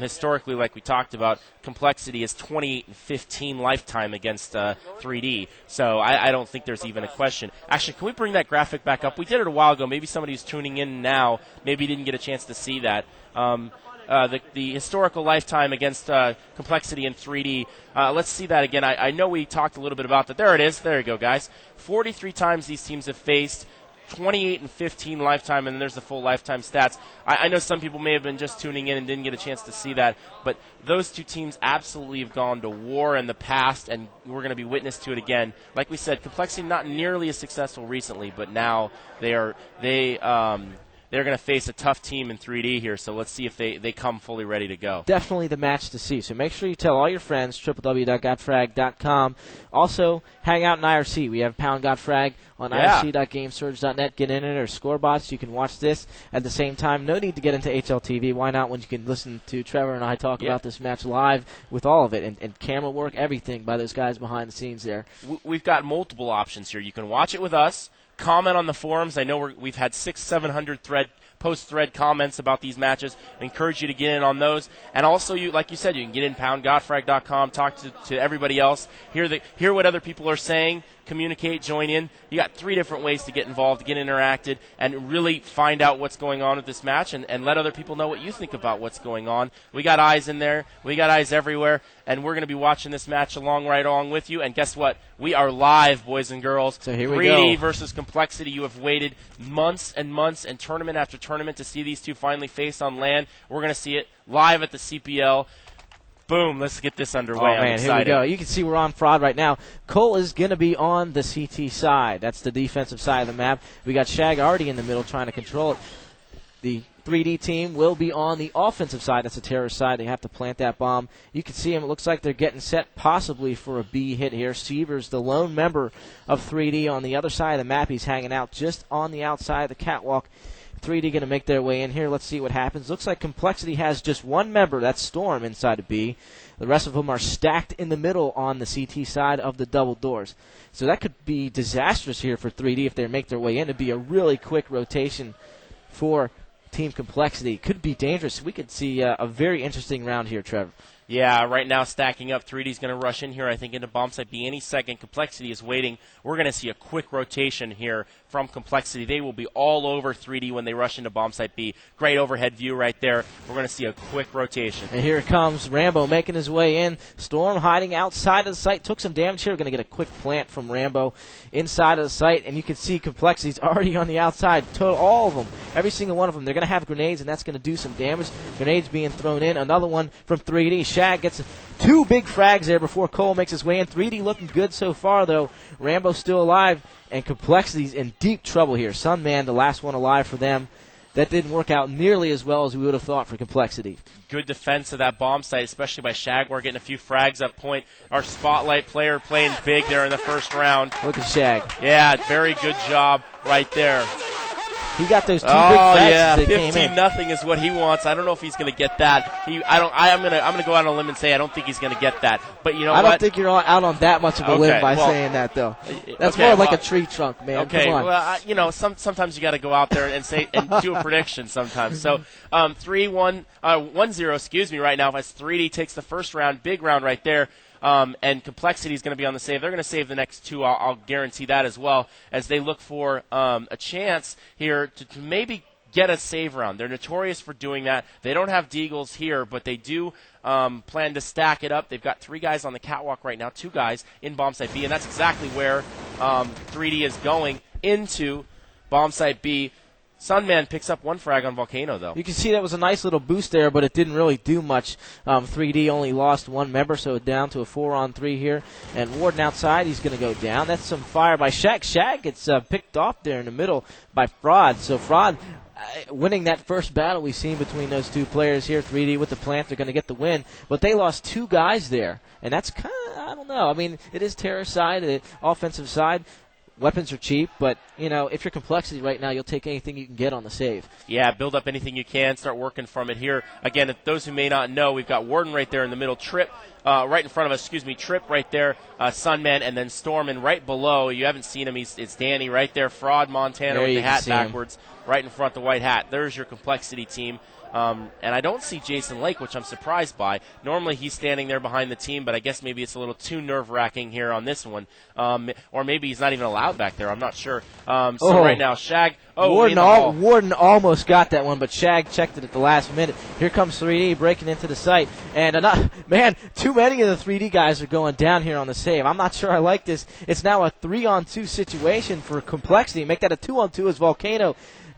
Historically, like we talked about, complexity is 28-15 lifetime against 3D. So I don't think there's even a question. Actually, can we bring that graphic back up? We did it a while ago. Maybe somebody who's tuning in now maybe didn't get a chance to see that. The historical lifetime against complexity in 3D. Let's see that again. I know we talked a little bit about that. There it is. There you go, guys. 43 times these teams have faced. 28-15 lifetime, and then there's the full lifetime stats. I know some people may have been just tuning in and didn't get a chance to see that, but those two teams absolutely have gone to war in the past, and we're going to be witness to it again. Like we said, complexity not nearly as successful recently, but now they're going to face a tough team in 3D here, so let's see if they come fully ready to go. Definitely the match to see. So make sure you tell all your friends, www.gotfrag.com. Also, hang out in IRC. We have #GotFrag on irc.gamesurge.net. Get in it, or scorebots. You can watch this at the same time. No need to get into HLTV. Why not when you can listen to Trevor and I talk about this match live with all of it, and camera work, everything by those guys behind the scenes there. We've got multiple options here. You can watch it with us. Comment on the forums. I know we've had 600-700 post-thread comments about these matches. I encourage you to get in on those. And also, like you said, you can get in #GotFrag.com, talk to everybody else, hear what other people are saying, communicate, join in. You got 3 different ways to get involved, to get interacted, and really find out what's going on with this match and let other people know what you think about what's going on. We got eyes in there. We got eyes everywhere, and we're going to be watching this match right along with you. And guess what? We are live, boys and girls. So here we 3D go. versus complexity. You have waited months and months and tournament after tournament to see these two finally face on LAN. We're going to see it live at the CPL. Boom, let's get this underway. Oh, man, here we go. You can see we're on Fraud right now. coL is going to be on the CT side. That's the defensive side of the map. We got Shag already in the middle trying to control it. The 3D team will be on the offensive side. That's the terrorist side. They have to plant that bomb. You can see him. It looks like they're getting set possibly for a B hit here. Seaver's the lone member of 3D on the other side of the map. He's hanging out just on the outside of the catwalk. 3D going to make their way in here. Let's see what happens. Looks like Complexity has just one member. That's Storm inside of B. The rest of them are stacked in the middle on the CT side of the double doors. So that could be disastrous here for 3D if they make their way in. It'd be a really quick rotation for Team Complexity. Could be dangerous. We could see a very interesting round here, Trevor. Yeah, right now stacking up. 3D's going to rush in here, I think, into bomb site B any second. Complexity is waiting. We're going to see a quick rotation here from Complexity. They will be all over 3D when they rush into bomb site B. Great overhead view right there. We're going to see a quick rotation. And here it comes. Rambo making his way in. Storm hiding outside of the site. Took some damage here. We're going to get a quick plant from Rambo inside of the site. And you can see Complexity's already on the outside. All of them. Every single one of them. They're going to have grenades, and that's going to do some damage. Grenades being thrown in. Another one from 3D. Shag gets 2 big frags there before coL makes his way in. 3D looking good so far, though. Rambo's still alive, and Complexity's in deep trouble here. Sunman, the last one alive for them. That didn't work out nearly as well as we would have thought for Complexity. Good defense of that bomb site, especially by Shagwar getting a few frags up point. Our spotlight player playing big there in the first round. Look at Shag. Yeah, very good job right there. He got those 2 big frags as they came in. 15-0 is what he wants. I don't know if he's going to get that. I'm gonna go out on a limb and say I don't think he's going to get that. But you know what? I don't think you're out on that much of a limb by saying that, though. That's more like a tree trunk, man. Okay, come on. well, sometimes you got to go out there and say and do a prediction sometimes. So 1-0, excuse me, right now. As 3D takes the first round, big round right there. And Complexity is going to be on the save. They're going to save the next 2. I'll guarantee that as well, as they look for a chance here to maybe get a save round. They're notorious for doing that. They don't have deagles here, but they do plan to stack it up. They've got 3 guys on the catwalk right now, 2 guys in bomb site B, and that's exactly where 3D is going, into bomb site B. Sunman picks up 1 frag on Volcano, though. You can see that was a nice little boost there, but it didn't really do much. 3D only lost 1 member, so down to a 4-on-3 here. And Warden outside, he's going to go down. That's some fire by Shag. Shag gets picked off there in the middle by Fraud. So Fraud winning that first battle we've seen between those 2 players here. 3D with the plant, they're going to get the win. But they lost 2 guys there, and that's kind of, I don't know. I mean, it is terror side, the offensive side. Weapons are cheap, but, if you're Complexity right now, you'll take anything you can get on the save. Yeah, build up anything you can, start working from it here. Again, if those who may not know, we've got Warden right there in the middle, Trip right in front of us, Trip right there, Sunman, and then Storm, and right below, you haven't seen him, it's Danny right there, Fraud Montana with the hat backwards, right in front of the white hat. There's your Complexity team. And I don't see Jason Lake, which I'm surprised by. Normally he's standing there behind the team, but I guess maybe it's a little too nerve-wracking here on this one. Or maybe he's not even allowed back there. I'm not sure. Right now, Shag. Warden almost got that one, but Shag checked it at the last minute. Here comes 3D breaking into the site. And, man, too many of the 3D guys are going down here on the save. I'm not sure I like this. It's now a 3-on-2 situation for Complexity. Make that a 2-on-2 as Volcano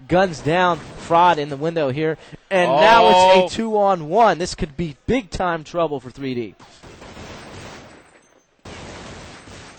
guns down Fraud in the window here. And now it's a 2-on-1. This could be big-time trouble for 3D.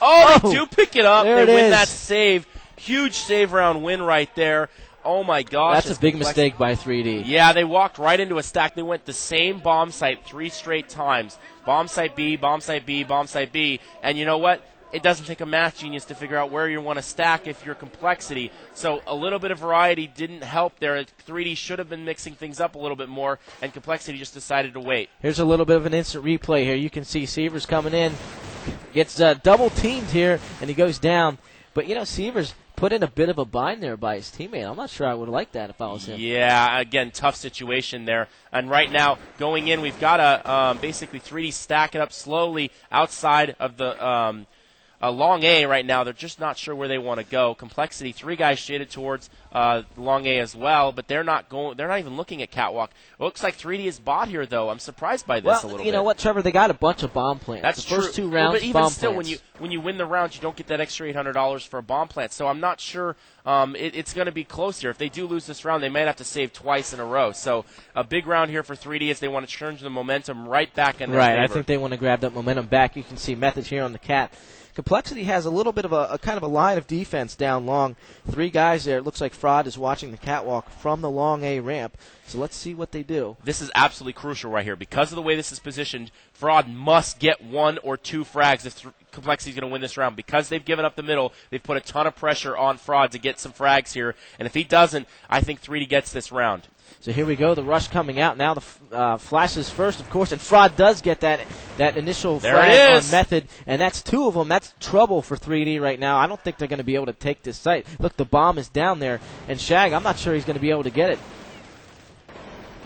They do pick it up. They win that save. Huge save round win right there. Oh, my gosh. That's a big mistake by 3D. Yeah, they walked right into a stack. They went the same bomb site 3 straight times. Bomb site B, bomb site B, bomb site B. And you know what? It doesn't take a math genius to figure out where you want to stack if you're Complexity. So a little bit of variety didn't help there. 3D should have been mixing things up a little bit more, and Complexity just decided to wait. Here's a little bit of an instant replay here. You can see Sievers coming in. Gets double teamed here, and he goes down. But, Sievers put in a bit of a bind there by his teammate. I'm not sure I would like that if I was him. Yeah, again, tough situation there. And right now, going in, we've got basically 3D stack it up slowly outside of the long A right now. They're just not sure where they want to go. Complexity, 3 guys shaded towards long A as well, but they're not even looking at catwalk. It looks like 3D is bot here, though. I'm surprised by this a little bit. You know what, Trevor? They got a bunch of bomb plants. That's the first true. 2 rounds, but even bomb still, plants. when you win the rounds, you don't get that extra $800 for a bomb plant. So I'm not sure it's going to be close here. If they do lose this round, they might have to save twice in a row. So a big round here for 3D as they want to change the momentum right back in their favor. I think they want to grab that momentum back. You can see Methods here on the cat. Complexity has a little bit of a kind of a line of defense down long. 3 guys there. It looks like Fraud is watching the catwalk from the long A ramp. So let's see what they do. This is absolutely crucial right here. Because of the way this is positioned, Fraud must get 1 or 2 frags if Complexity is going to win this round. Because they've given up the middle, they've put a ton of pressure on Fraud to get some frags here. And if he doesn't, I think 3D gets this round. So here we go, the rush coming out. Now the flashes first, of course, and Fraud does get that initial frag on Method, and that's 2 of them. That's trouble for 3D right now. I don't think they're going to be able to take this site. Look, the bomb is down there, and Shag, I'm not sure he's going to be able to get it.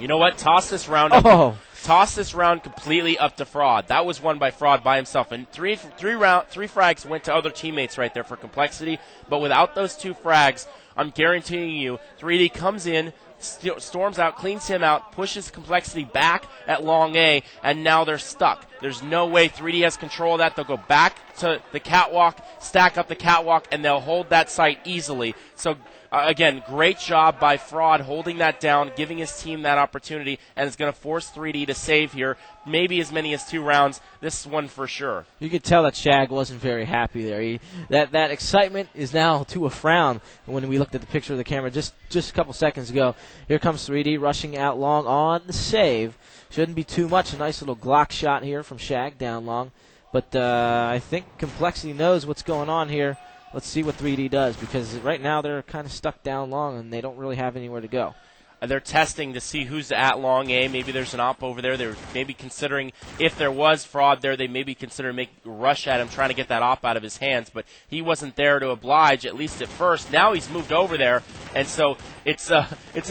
You know what? Toss this round up. Toss this round completely up to Fraud. That was won by Fraud by himself. And three frags went to other teammates right there for Complexity. But without those 2 frags, I'm guaranteeing you, 3D comes in, storms out, cleans him out, pushes Complexity back at long A, and now they're stuck. There's no way 3D has control of that. They'll go back to the catwalk, stack up the catwalk, and they'll hold that site easily. So, again, great job by Fraud holding that down, giving his team that opportunity, and it's going to force 3D to save here. Maybe as many as 2 rounds. This one for sure. You could tell that Shag wasn't very happy there. That excitement is now to a frown when we looked at the picture of the camera just a couple seconds ago. Here comes 3D rushing out long on the save. Shouldn't be too much. A nice little Glock shot here from Shag down long. But I think Complexity knows what's going on here. Let's see what 3D does, because right now they're kind of stuck down long and they don't really have anywhere to go. They're testing to see who's at long A. Maybe there's an op over there. They're maybe considering, if there was Fraud there, they maybe consider make a rush at him, trying to get that op out of his hands. But he wasn't there to oblige, at least at first. Now he's moved over there, and so it's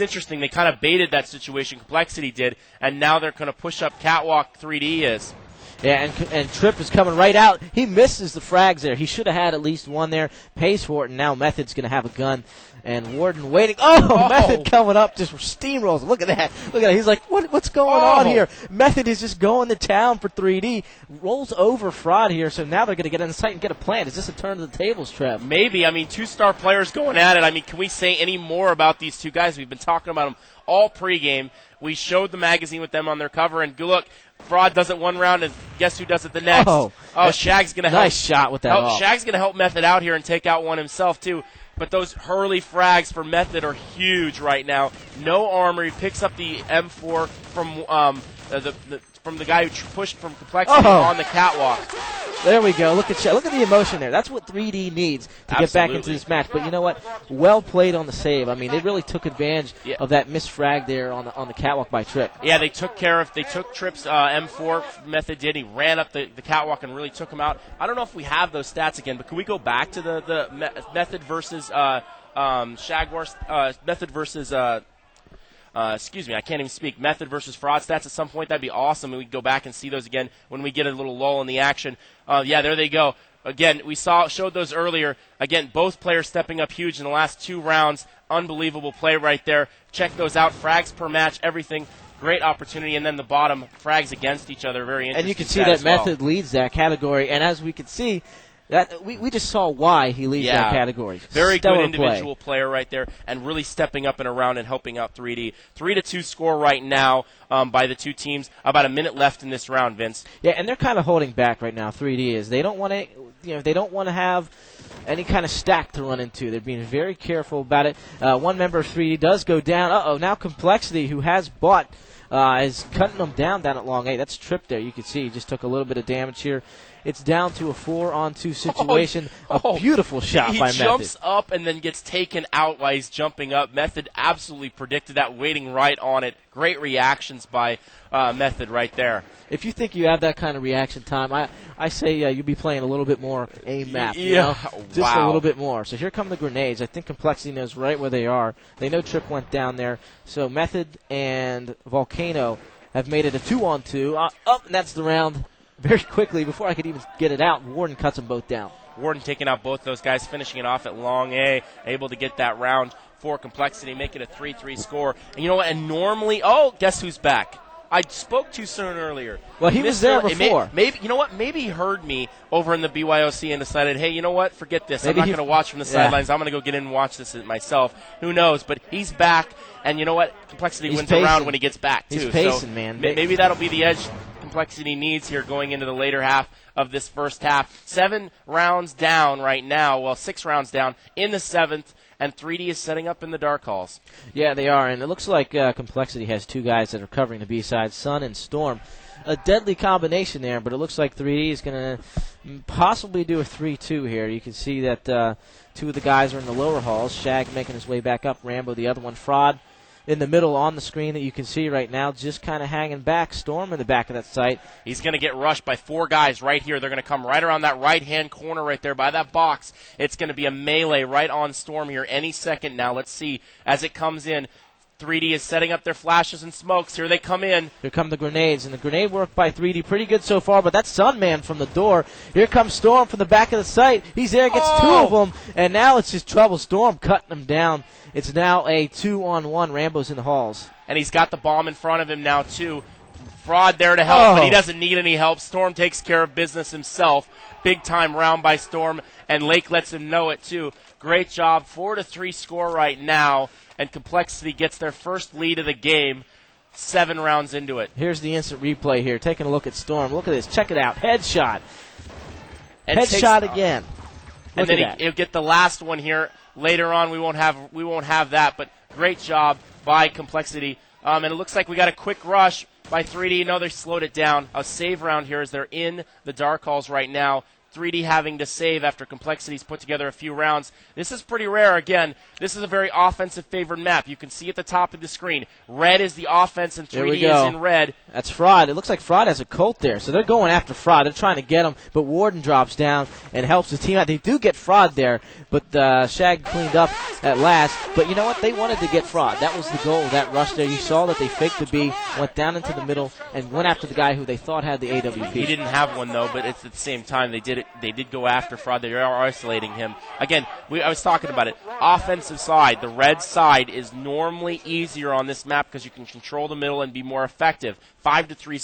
interesting. They kind of baited that situation. Complexity did, and now they're going to push up catwalk. 3D is. Yeah, and Tripp is coming right out. He misses the frags there. He should have had at least 1 there. Pays for it, and now Method's going to have a gun. And Warden waiting. Oh, Method coming up, just steamrolls. Look at that. Look at that. He's like, what's going on here? Method is just going to town for 3D. Rolls over Fraud here, so now they're going to get in the sight and get a plant. Is this a turn of the tables, Trev? Maybe. I mean, 2-star players going at it. I mean, can we say any more about these 2 guys? We've been talking about them all pregame. We showed the magazine with them on their cover, and look, Fraud does it 1 round, and guess who does it the next? Shag's going to help. Nice shot with that. Shag's going to help Method out here and take out 1 himself, too. But those Hurley frags for Method are huge right now. No armor. He picks up the M4 from the guy who pushed from Complexity on the catwalk. There we go. Look at the emotion there. That's what 3D needs to get back into this match. But you know what? Well played on the save. I mean, they really took advantage of that misfrag there on the catwalk by Tripp. Yeah, they took Tripp's M4. Method did. He ran up the catwalk and really took him out. I don't know if we have those stats again, but can we go back to the Method versus Shagwars Method versus excuse me, I can't even speak. Method versus Fraud stats at some point. That'd be awesome, and we can go back and see those again when we get a little lull in the action. Yeah, there they go. Again, we showed those earlier. Again, both players stepping up huge in the last 2 rounds. Unbelievable play right there. Check those out. Frags per match, everything. Great opportunity. And then the bottom, frags against each other. Very interesting. And you can see that Method leads that category. And as we can see, that we just saw why he leads that category. Very good individual player right there, and really stepping up and around and helping out 3D. 3-2 score right now by the two teams. About a minute left in this round, Vince. Yeah, and they're kind of holding back right now. 3D is. They don't want to, they don't want to have any kind of stack to run into. They're being very careful about it. One member of 3D does go down. Now Complexity, who has bought, is cutting them down at long A. That's tripped there. You can see he just took a little bit of damage here. It's down to a 4-on-2 situation. A beautiful shot by Method. He jumps up and then gets taken out while he's jumping up. Method absolutely predicted that, waiting right on it. Great reactions by Method right there. If you think you have that kind of reaction time, I say you'd be playing a little bit more aim map. Just a little bit more. So here come the grenades. I think Complexity knows right where they are. They know Trip went down there. So Method and Volcano have made it a 2-on-2. And that's the round. Very quickly, before I could even get it out, Warden cuts them both down. Warden taking out both those guys, finishing it off at long A, able to get that round for Complexity, make it a 3-3 score. And you know what? And normally, guess who's back? I spoke too soon earlier. Well, he was there before. Maybe you know what? Maybe he heard me over in the BYOC and decided, hey, you know what? Forget this. I'm not going to watch from the sidelines. I'm going to go get in and watch this myself. Who knows? But he's back, and you know what? Complexity wins the round when he gets back, too. He's pacing, man. Maybe that'll be the edge Complexity needs here going into the later half of this first half. 7 rounds down right now. Well, 6 rounds down in the 7th, and 3D is setting up in the dark halls. Yeah, they are, and it looks like Complexity has 2 guys that are covering the B side, Sun and Storm. A deadly combination there, but it looks like 3D is going to possibly do a 3-2 here. You can see that 2 of the guys are in the lower halls. Shag making his way back up. Rambo, the other one, Fraud, in the middle on the screen that you can see right now, just kind of hanging back. Storm in the back of that site. He's going to get rushed by 4 guys right here. They're going to come right around that right-hand corner right there by that box. It's going to be a melee right on Storm here any second now. Let's see as it comes in. 3D is setting up their flashes and smokes. Here they come in. Here come the grenades, and the grenade work by 3D pretty good so far, but that's Sunman from the door. Here comes Storm from the back of the site. He's there, gets 2 of them, and now it's just trouble. Storm cutting them down. It's now a 2-on-1. Rambo's in the halls. And he's got the bomb in front of him now, too. Fraud there to help, but he doesn't need any help. Storm takes care of business himself. Big-time round by Storm, and Lake lets him know it, too. Great job. 4-3 score right now. And Complexity gets their first lead of the game, 7 rounds into it. Here's the instant replay here. Taking a look at Storm. Look at this. Check it out. Headshot. Headshot again. And then he'll get the last one here. Later on, we won't have that, but great job by Complexity. And it looks like we got a quick rush by 3D. No, they slowed it down. A save round here as they're in the dark halls right now. 3D having to save after Complexity's put together a few rounds. This is pretty rare. Again, this is a very offensive-favored map. You can see at the top of the screen, red is the offense and 3D is in red. That's Fraud. It looks like Fraud has a Colt there, so they're going after Fraud. They're trying to get him, but Warden drops down and helps the team out. They do get Fraud there, but Shag cleaned up at last. But you know what? They wanted to get Fraud. That was the goal of that rush there. You saw that they faked the B, went down into the middle, and went after the guy who they thought had the AWP. He didn't have one, though, but it's at the same time they did go after Fraud. They are isolating him. Again, I was talking about it. Offensive side, the red side is normally easier on this map because you can control the middle and be more effective. 5-3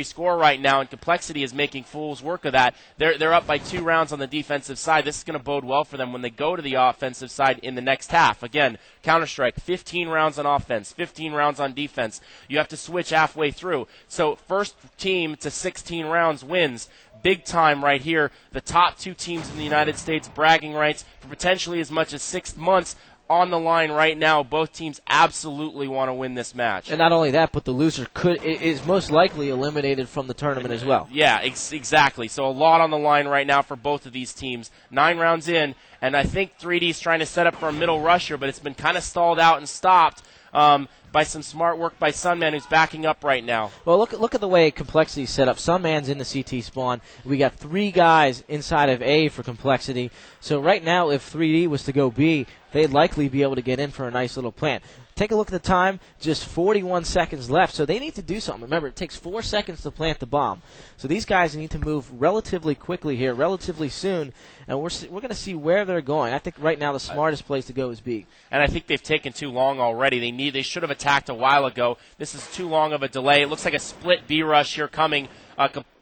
score right now, and Complexity is making fool's work of that. They're up by 2 rounds on the defensive side. This is going to bode well for them when they go to the offensive side in the next half. Again, Counter-Strike, 15 rounds on offense, 15 rounds on defense. You have to switch halfway through. So first team to 16 rounds wins. Big time right here. The top 2 teams in the United States, bragging rights for potentially as much as 6 months on the line right now. Both teams absolutely want to win this match. And not only that, but the loser is most likely eliminated from the tournament as well. Yeah, exactly. So a lot on the line right now for both of these teams. 9 rounds in, and I think 3D is trying to set up for a middle rush here, but it's been kind of stalled out and stopped by by some smart work by Sunman, who's backing up right now. Well, look at the way Complexity's set up. Sunman's in the CT spawn. We got 3 guys inside of A for Complexity. So right now, if 3D was to go B, they'd likely be able to get in for a nice little plant. Take a look at the time, just 41 seconds left, so they need to do something. Remember, it takes 4 seconds to plant the bomb. So these guys need to move relatively quickly here, relatively soon, and we're going to see where they're going. I think right now the smartest place to go is B. And I think they've taken too long already. They should have attacked a while ago. This is too long of a delay. It looks like a split B rush here coming.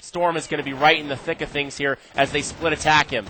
Storm is going to be right in the thick of things here as they split attack him.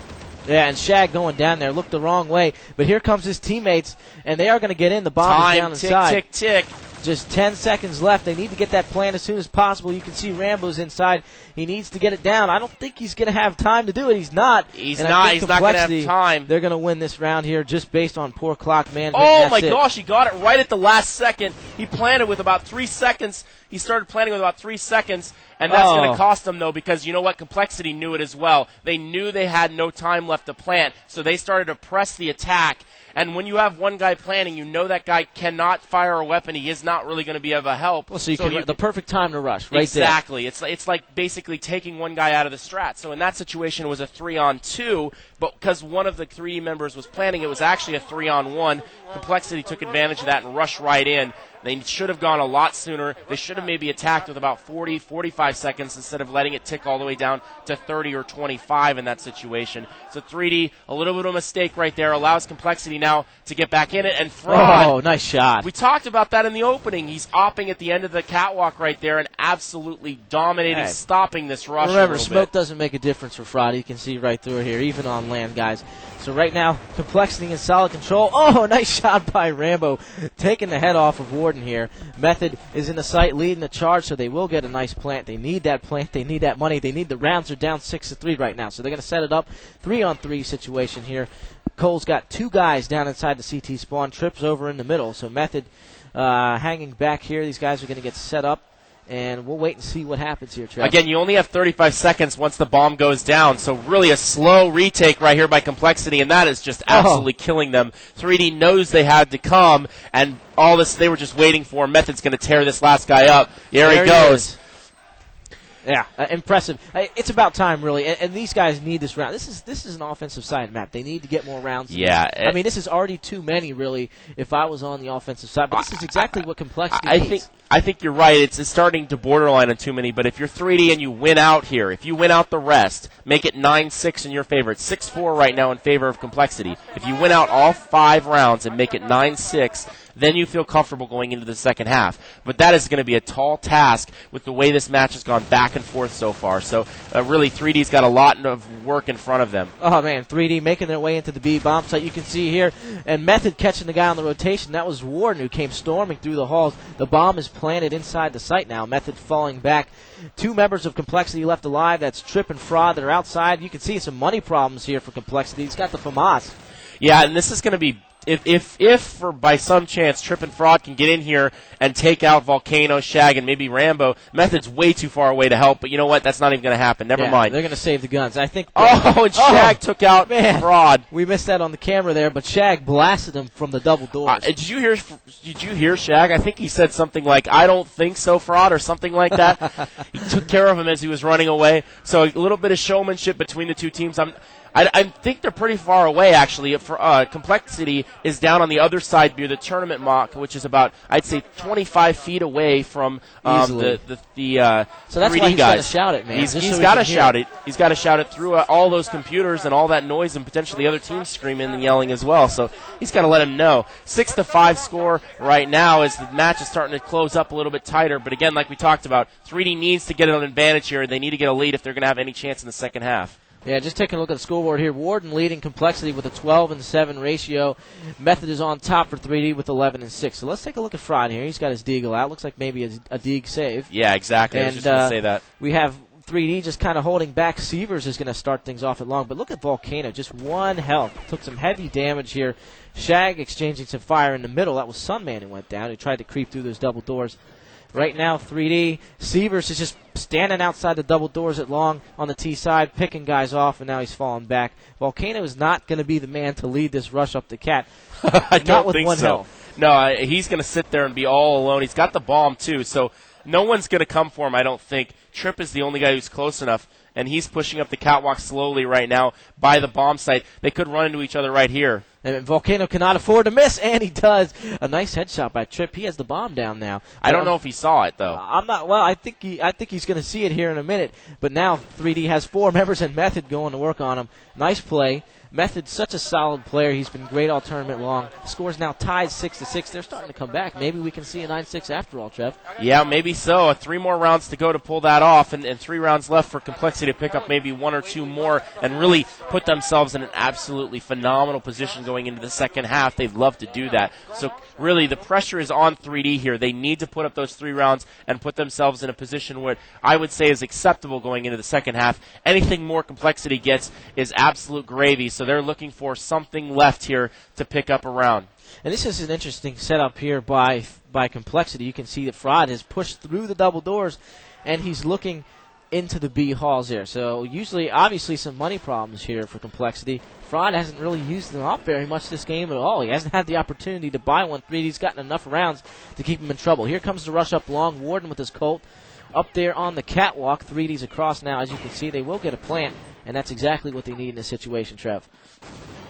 Yeah, and Shag going down there looked the wrong way. But here comes his teammates, and they are going to get in. The bomb is down inside. Tick, tick, tick. Just 10 seconds left. They need to get that plant as soon as possible. You can see Rambo's inside. He needs to get it down. I don't think he's going to have time to do it. He's not. He's not going to have time. They're going to win this round here just based on poor clock management. Oh, my gosh. He got it right at the last second. He planted with about 3 seconds. He started planting with about 3 seconds. And that's going to cost them, though, because you know what? Complexity knew it as well. They knew they had no time left to plant, so they started to press the attack. And when you have one guy planting, you know that guy cannot fire a weapon. He is not really going to be of a help. Well, so the perfect time to rush, right exactly. there. It's like basically taking one guy out of the strat. So in that situation, it was a 3-on-2, but because one of the 3 members was planting, it was actually a 3-on-1. Complexity took advantage of that and rushed right in. They should have gone a lot sooner. They should have maybe attacked with about 40, 45 seconds instead of letting it tick all the way down to 30 or 25 in that situation. So 3D, a little bit of a mistake right there, allows Complexity now to get back in it. And Fraud. Oh, nice shot. We talked about that in the opening. He's opping at the end of the catwalk right there and absolutely dominating, stopping this rush. Remember, smoke doesn't make a difference for Fraud. You can see right through it here, even on land, guys. So right now, Complexity in solid control. Oh, nice shot by Rambo, taking the head off of Warden here. Method is in the site leading the charge, so they will get a nice plant. They need that plant. They need that money. They need the rounds. Are down 6-3 right now, so they're going to set it up. 3-on-3 situation here. coL's got 2 guys down inside the CT spawn. Trips over in the middle, so Method hanging back here. These guys are going to get set up. And we'll wait and see what happens here, Trevor. Again, you only have 35 seconds once the bomb goes down, so really a slow retake right here by Complexity, and that is just absolutely killing them. 3D knows they had to come, and all this they were just waiting for. Method's going to tear this last guy up. There he goes. Yeah, impressive. It's about time, really, and these guys need this round. This is an offensive side map. They need to get more rounds. Yeah. I mean, this is already too many, really, if I was on the offensive side, but this is exactly what Complexity needs. I think you're right. It's starting to borderline on too many, but if you're 3D and you win out here, if you win out the rest, make it 9-6 in your favor. It's 6-4 right now in favor of Complexity. If you win out all 5 rounds and make it 9-6, then you feel comfortable going into the second half. But that is going to be a tall task with the way this match has gone back and forth so far. So really, 3D's got a lot of work in front of them. Oh, man, 3D making their way into the B bomb site. You can see here, and Method catching the guy on the rotation. That was Warden who came storming through the halls. The bomb is planted inside the site now. Method falling back. 2 members of Complexity left alive. That's Trip and Fraud that are outside. You can see some money problems here for Complexity. He's got the FAMAS. Yeah, and this is going to be, if for by some chance Trip and Fraud can get in here and take out Volcano, Shag, and maybe Rambo, Method's way too far away to help, but you know what? That's not even going to happen. Never mind. They're going to save the guns. I think. And Shag took out Fraud. We missed that on the camera there, but Shag blasted him from the double doors. Did you hear Shag? I think he said something like, "I don't think so, Fraud," or something like that. He took care of him as he was running away. So a little bit of showmanship between the two teams. I think they're pretty far away, actually. Complexity is down on the other side near the tournament mock, which is about, I'd say, 25 feet away from the so that's 3D why he's guys. got to shout it, man. He's got to shout it. He's got to shout it through all those computers and all that noise, and potentially other teams screaming and yelling as well. So he's got to let him know. 6-5 score right now as the match is starting to close up a little bit tighter. But again, like we talked about, 3D needs to get an advantage here. They need to get a lead if they're going to have any chance in the second half. Yeah, just taking a look at the scoreboard here. Warden leading Complexity with a 12-7 ratio. Method is on top for 3D with 11-6. So let's take a look at Fraud here. He's got his deagle out. Looks like maybe a deeg save. Yeah, exactly. I was just going to say that. We have 3D just kind of holding back. Severs is going to start things off at long. But look at Volcano. Just 1 health. Took some heavy damage here. Shag exchanging some fire in the middle. That was Sunman who went down. He tried to creep through those double doors. Right now, 3D. Severs is just standing outside the double doors at long on the T side, picking guys off, and now he's falling back. Volcano is not going to be the man to lead this rush up the cat. I don't not with think 1 so. health. No, he's going to sit there and be all alone. He's got the bomb, too, so no one's going to come for him, I don't think. Tripp is the only guy who's close enough, and he's pushing up the catwalk slowly right now by the bomb site. They could run into each other right here. And Volcano cannot afford to miss, and he does. A nice headshot by Tripp. He has the bomb down now. I don't know if he saw it, though. I'm not. Well, I think he's going to see it here in a minute. But now 3D has 4 members and Method going to work on him. Nice play. Method's such a solid player. He's been great all tournament long. Score's now tied 6-6. They're starting to come back. Maybe we can see a 9-6 after all, Trev. Yeah, maybe so. 3 more rounds to go to pull that off, and 3 rounds left for Complexity to pick up maybe 1 or 2 more and really put themselves in an absolutely phenomenal position going into the second half. They'd love to do that. So really the pressure is on 3D here. They need to put up those 3 rounds and put themselves in a position where I would say is acceptable going into the second half. Anything more Complexity gets is absolute gravy. So they're looking for something left here to pick up a round. And this is an interesting setup here by Complexity. You can see that Fraud has pushed through the double doors, and he's looking into the B halls there. So usually, obviously, some money problems here for Complexity. Fraud hasn't really used them up very much this game at all. He hasn't had the opportunity to buy one. 3D's gotten enough rounds to keep him in trouble. Here comes the rush up long. Warden with his Colt up there on the catwalk. 3D's across now. As you can see, they will get a plant, and that's exactly what they need in this situation, Trev.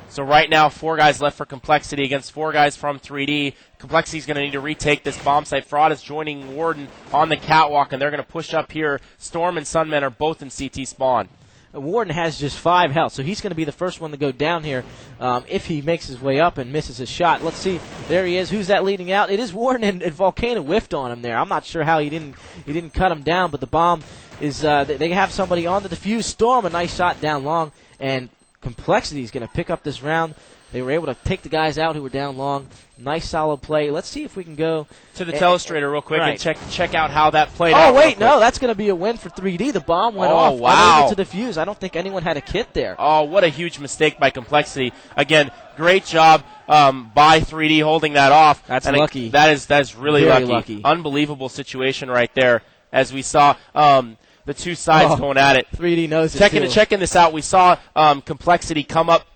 So right now, 4 guys left for Complexity against 4 guys from 3D. Complexity's going to need to retake this bomb site. Fraud is joining Warden on the catwalk, and they're going to push up here. Storm and Sunman are both in CT spawn. Warden has just 5 health, so he's going to be the first one to go down here if he makes his way up and misses his shot. Let's see. There he is. Who's that leading out? It is Warden, and Volcano whiffed on him there. I'm not sure how he didn't cut him down, but the bomb is they have somebody on the defuse. Storm, a nice shot down long, and Complexity is going to pick up this round. They were able to take the guys out who were down long. Nice, solid play. Let's see if we can go to the telestrator real quick and check out how that played out. Oh, wait, no, that's going to be a win for 3D. The bomb went off. Wow. Unable to defuse. I don't think anyone had a kit there. Oh, what a huge mistake by Complexity. Again, great job by 3D holding that off. That's lucky. That's really Very lucky. Unbelievable situation right there. As we saw the 2 sides going at it. 3D knows Checking this out, we saw Complexity come up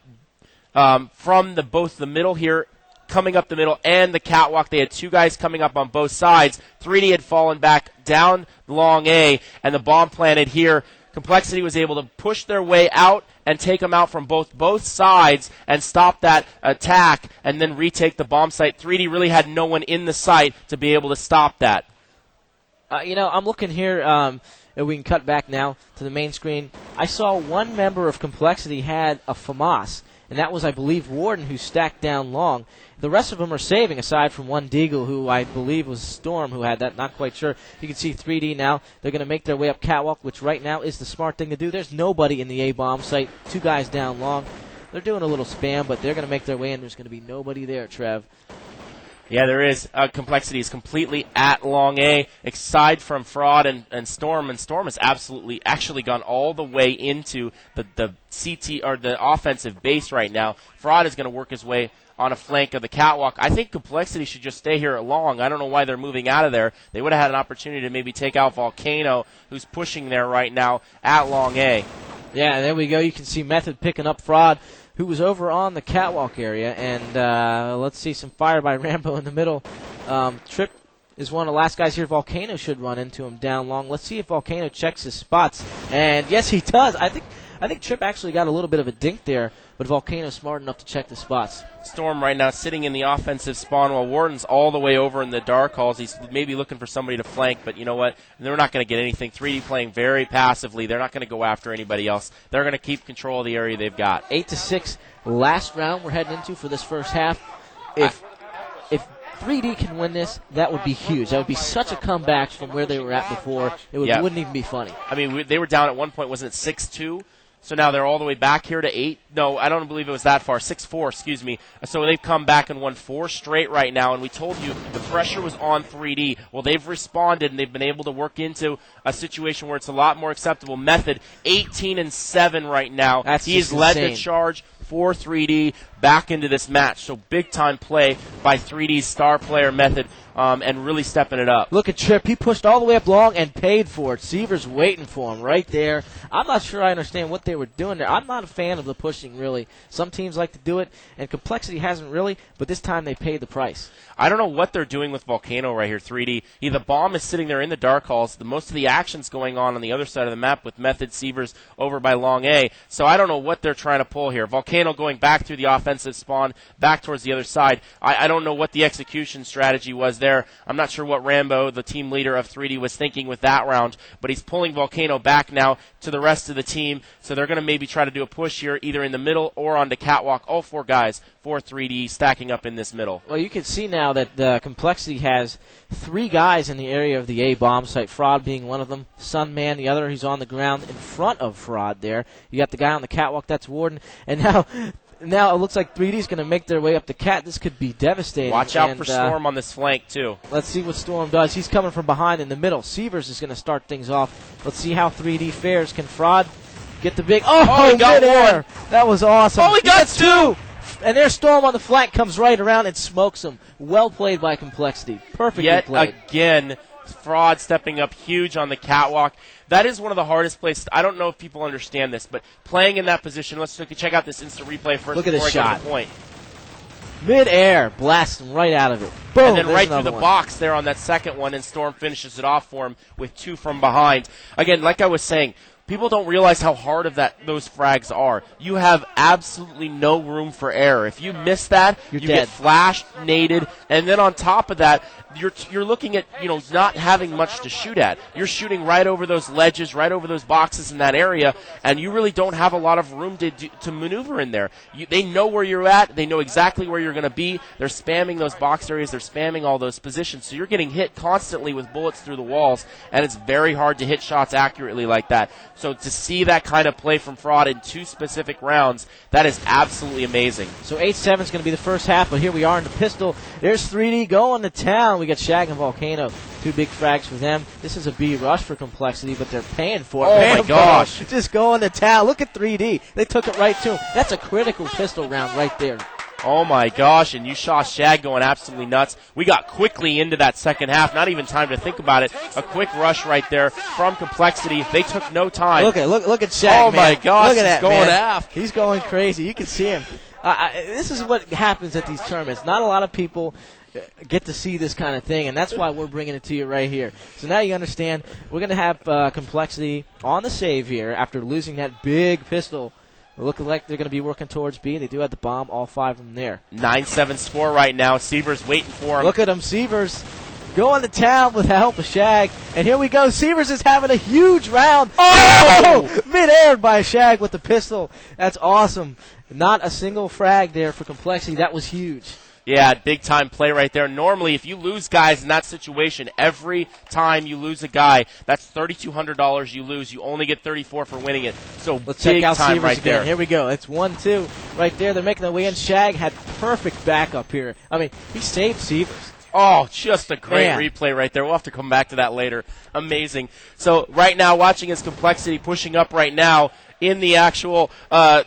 from both the middle here, coming up the middle, and the catwalk. They had 2 guys coming up on both sides. 3D had fallen back down long A, and the bomb planted here. Complexity was able to push their way out and take them out from both sides and stop that attack and then retake the bomb site. 3D really had no one in the site to be able to stop that. I'm looking here. We can cut back now to the main screen. I saw 1 member of Complexity had a FAMAS, and that was, I believe, Warden, who stacked down long. The rest of them are saving, aside from 1 Deagle, who I believe was Storm, who had that. Not quite sure. You can see 3D now. They're going to make their way up catwalk, which right now is the smart thing to do. There's nobody in the A-bomb site. 2 guys down long. They're doing a little spam, but they're going to make their way in. There's going to be nobody there, Trev. Yeah, there is. Complexity is completely at long A, aside from Fraud and Storm. And Storm has actually gone all the way into the CT or the offensive base right now. Fraud is going to work his way on a flank of the catwalk. I think Complexity should just stay here at long. I don't know why they're moving out of there. They would have had an opportunity to maybe take out Volcano, who's pushing there right now at long A. Yeah, there we go. You can see Method picking up Fraud, who was over on the catwalk area. And let's see some fire by Rambo in the middle. Tripp is one of the last guys here. Volcano should run into him down long. Let's see if Volcano checks his spots. And yes, he does. I think Tripp actually got a little bit of a dink there, but Volcano's smart enough to check the spots. Storm right now sitting in the offensive spawn while Warden's all the way over in the dark halls. He's maybe looking for somebody to flank, but you know what? They're not going to get anything. 3D playing very passively. They're not going to go after anybody else. They're going to keep control of the area they've got. 8-6, last round we're heading into for this first half. If 3D can win this, that would be huge. That would be such a comeback from where they were at before. It wouldn't even be funny. I mean, they were down at one point, wasn't it 6-2? So now they're all the way back here to 8. No, I don't believe it was that far. 6-4, excuse me. So they've come back and won 4 straight right now. And we told you the pressure was on 3D. Well, they've responded, and they've been able to work into a situation where it's a lot more acceptable. Method, 18-7 right now. He's led the charge for 3D back into this match. So big-time play by 3D's star player Method and really stepping it up. Look at Chip. He pushed all the way up long and paid for it. Seaver's waiting for him right there. I'm not sure I understand what they were doing there. I'm not a fan of the pushing, really. Some teams like to do it, and Complexity hasn't really, but this time they paid the price. I don't know what they're doing with Volcano right here, 3D. The bomb is sitting there in the dark halls. Most of the action's going on the other side of the map with Method Sievers over by Long A. So I don't know what they're trying to pull here. Volcano going back through the offensive spawn, back towards the other side. I don't know what the execution strategy was there. I'm not sure what Rambo, the team leader of 3D, was thinking with that round, but he's pulling Volcano back now to the rest of the team. So they're going to maybe try to do a push here, either in the middle or onto Catwalk. All 4 guys for 3D stacking up in this middle. Well, you can see now that Complexity has 3 guys in the area of the A bomb site, Fraud being one of them, Sunman the other. He's on the ground in front of Fraud there. You got the guy on the catwalk, that's Warden. And now it looks like 3D's going to make their way up the cat. This could be devastating. Watch out for Storm on this flank, too. Let's see what Storm does. He's coming from behind in the middle. Sievers is going to start things off. Let's see how 3D fares. Can Fraud get the big... Oh, he got midair. one. That was awesome. Oh, he got 2. And there's Storm on the flank, comes right around and smokes him. Well played by Complexity. Perfectly played. Again, Fraud stepping up huge on the catwalk. That is one of the hardest places. I don't know if people understand this, but playing in that position, let's check out this instant replay first. Look at this shot. I get to the point. Mid-air, blasting right out of it. Boom, and then right through the one. box there on that second one, and Storm finishes it off for him with 2 from behind. Again, like I was saying, people don't realize how hard of those frags are. You have absolutely no room for error. If you miss that, you get flashed, naded, and then on top of that, you're looking at not having much to shoot at. You're shooting right over those ledges, right over those boxes in that area, and you really don't have a lot of room to maneuver in there. They know where you're at. They know exactly where you're going to be. They're spamming those box areas. They're spamming all those positions. So you're getting hit constantly with bullets through the walls, and it's very hard to hit shots accurately like that. So to see that kind of play from Fraud in 2 specific rounds, that is absolutely amazing. So 8-7 is going to be the first half, but here we are in the pistol. There's 3D going to town. We got Shag and Volcano. 2 big frags for them. This is a B rush for Complexity, but they're paying for it. Oh, my gosh. Just going to town. Look at 3D. They took it right to him. That's a critical pistol round right there. Oh, my gosh, and you saw Shag going absolutely nuts. We got quickly into that second half, not even time to think about it. A quick rush right there from Complexity. They took no time. Look at Shag, oh, man. my gosh, look at he's that, going man. aft. He's going crazy. You can see him. This is what happens at these tournaments. Not a lot of people get to see this kind of thing, and that's why we're bringing it to you right here. So now you understand we're going to have Complexity on the save here after losing that big pistol. Looking like they're going to be working towards B. They do have the bomb, all 5 of them there. 9-7 score right now. Sievers waiting for him. Look at him, Sievers going to town with the help of Shag. And here we go. Sievers is having a huge round. Oh! Mid-air by Shag with the pistol. That's awesome. Not a single frag there for Complexity. That was huge. Yeah, big-time play right there. Normally, if you lose guys in that situation, every time you lose a guy, that's $3,200 you lose. You only get $34 for winning it. So let's check out time Sievers right again. there. Here we go. It's 1-2 right there. They're making their way in. Shag had perfect backup here. I mean, he saved Sievers. Oh, just a great replay right there. We'll have to come back to that later. Amazing. So right now, watching his Complexity pushing up right now in the actual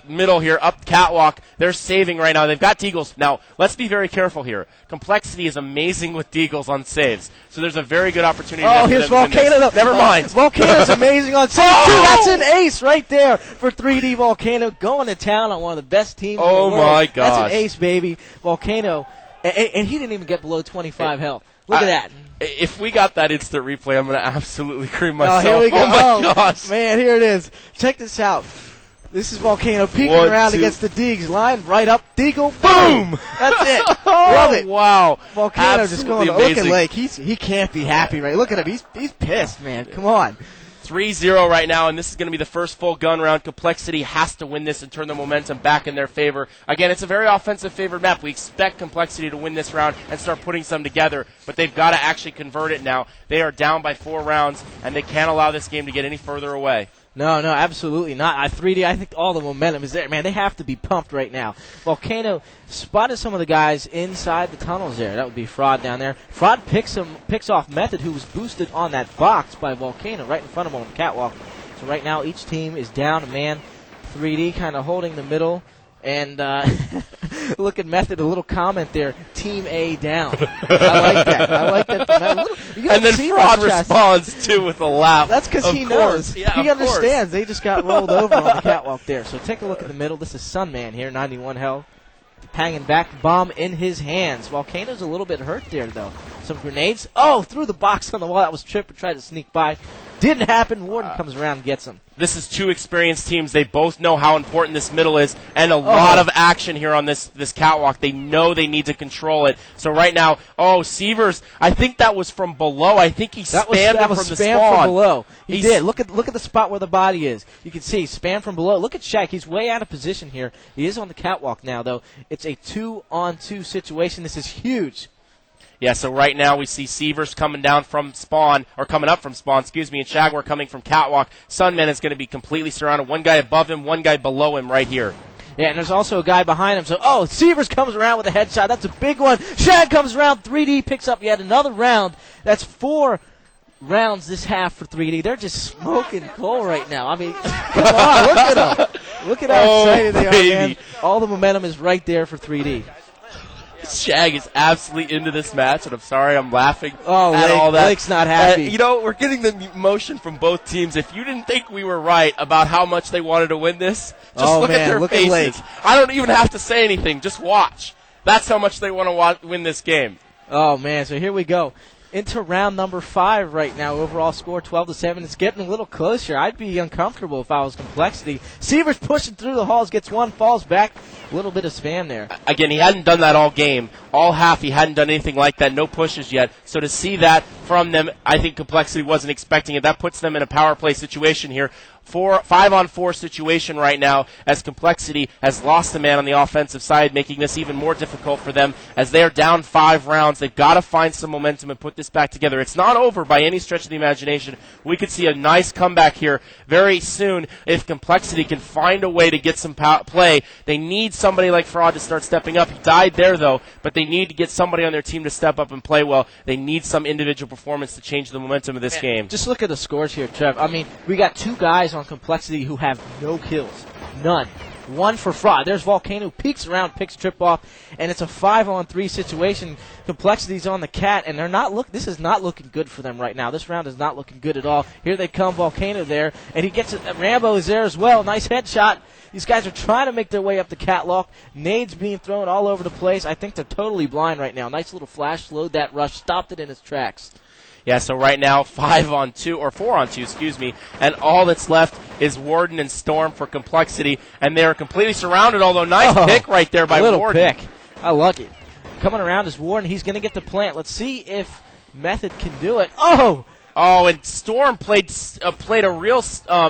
middle here, up catwalk. They're saving right now. They've got Deagles. Now, let's be very careful here. Complexity is amazing with Deagles on saves. So there's a very good opportunity. Oh, here's Volcano. Never mind. Volcano's amazing on saves, too. That's an ace right there for 3D Volcano going to town on one of the best teams in the world. Oh, my gosh. That's an ace, baby. Volcano. And he didn't even get below 25 health. Look at that. If we got that instant replay, I'm going to absolutely cream myself. Oh, here we go. Oh, my gosh. Man, here it is. Check this out. This is Volcano peeking around against the Deags line. Right up. Deagle. Boom. That's it. Love it. Wow. Volcano absolutely just going to look at Lake. He can't be happy, right? Look at him. He's pissed, man. Come on. 3-0 right now, and this is going to be the first full gun round. Complexity has to win this and turn the momentum back in their favor. Again, it's a very offensive-favored map. We expect Complexity to win this round and start putting some together, but they've got to actually convert it now. They are down by 4 rounds, and they can't allow this game to get any further away. No, absolutely not. 3D, I think all the momentum is there. Man, they have to be pumped right now. Volcano spotted some of the guys inside the tunnels there. That would be Fraud down there. Fraud picks off Method, who was boosted on that box by Volcano right in front of him on the catwalk. So right now each team is down a man. 3D kind of holding the middle. And Look at Method, a little comment there. Team A down. I like that. I like that. And then Fraud responds, too, with a laugh. That's because he knows. Yeah, he understands. They just got rolled over on the catwalk there. So take a look at the middle. This is Sunman here, 91 health. Hanging back, bomb in his hands. Volcano's a little bit hurt there, though. Some grenades. Oh, through the box on the wall. That was Tripper, tried to sneak by. Didn't happen. Warden comes around and gets him. This is two experienced teams. They both know how important this middle is, and a lot of action here on this catwalk. They know they need to control it. So right now, Sievers, I think that was from below. I think he spammed him from the spawn. From below. He did. Look at the spot where the body is. You can see spam from below. Look at Shaq. He's way out of position here. He is on the catwalk now, though. It's a 2-on-2 situation. This is huge. Yeah, so right now we see Sievers coming down from spawn, or coming up from spawn, and Jaguar coming from catwalk. Sunman is going to be completely surrounded. One guy above him, one guy below him right here. Yeah, and there's also a guy behind him. So, Sievers comes around with a headshot. That's a big one. Shag comes around. 3D picks up yet another round. That's 4 rounds this half for 3D. They're just smoking coal right now. I mean, come on, look at them. Look at how excited they are, man. All the momentum is right there for 3D. Shag is absolutely into this match, and I'm sorry I'm laughing at all that. Lake's not happy. We're getting the emotion from both teams. If you didn't think we were right about how much they wanted to win this, just look at their faces. At Lake. I don't even have to say anything. Just watch. That's how much they want to win this game. Oh, man, so here we go. Into round number 5 right now. Overall score 12-7. It's getting a little closer. I'd be uncomfortable if I was Complexity. Sievers pushing through the halls, gets one, falls back. A little bit of spam there. Again, he hadn't done that all game. All half, he hadn't done anything like that. No pushes yet. So to see that from them, I think Complexity wasn't expecting it. That puts them in a power play situation here. 5-on-4 situation right now as Complexity has lost a man on the offensive side, making this even more difficult for them as they are down 5 rounds. They've got to find some momentum and put this back together. It's not over by any stretch of the imagination. We could see a nice comeback here very soon if Complexity can find a way to get some play. They need somebody like Fraud to start stepping up. He died there, though, but they need to get somebody on their team to step up and play well. They need some individual performance to change the momentum of this game. Just look at the scores here, Trev. I mean, we got 2 guys on Complexity who have no kills. None. 1 for Fraud. There's Volcano, peeks around, picks Trip off, and it's a 5-on-3 situation. Complexity's on the cat, and this is not looking good for them right now. This round is not looking good at all. Here they come, Volcano there, and he gets it. Rambo is there as well. Nice headshot. These guys are trying to make their way up the catwalk. Nades being thrown all over the place. I think they're totally blind right now. Nice little flash, slowed that rush, stopped it in its tracks. Yeah, so right now, 5-on-2, or 4-on-2, and all that's left is Warden and Storm for Complexity, and they're completely surrounded, although nice pick right there by Warden. Little pick. I like it. Coming around is Warden. He's going to get the plant. Let's see if Method can do it. Oh, and Storm played a real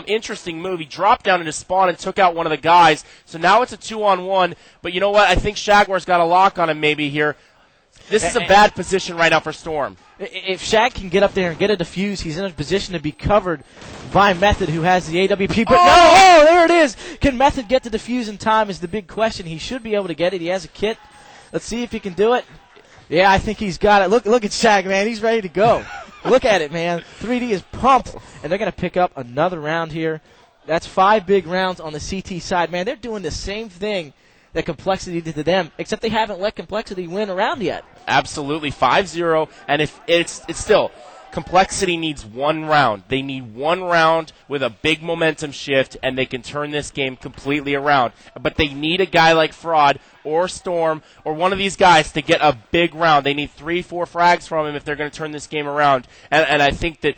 interesting move. He dropped down into spawn and took out one of the guys, so now it's a 2-on-1, but you know what? I think Jaguar's got a lock on him maybe here. This is a bad position right now for Storm. If Shaq can get up there and get a defuse, he's in a position to be covered by Method, who has the AWP. But no, there it is. Can Method get the defuse in time is the big question. He should be able to get it. He has a kit. Let's see if he can do it. Yeah, I think he's got it. Look at Shaq, man. He's ready to go. Look at it, man. 3D is pumped, and they're going to pick up another round here. That's 5 big rounds on the CT side. Man, they're doing the same thing that Complexity did to them, except they haven't let Complexity win a round yet. Absolutely, 5-0, and if it's still, Complexity needs 1 round. They need 1 round with a big momentum shift, and they can turn this game completely around. But they need a guy like Fraud or Storm or one of these guys to get a big round. They need 3-4 frags from him if they're going to turn this game around. And I think that,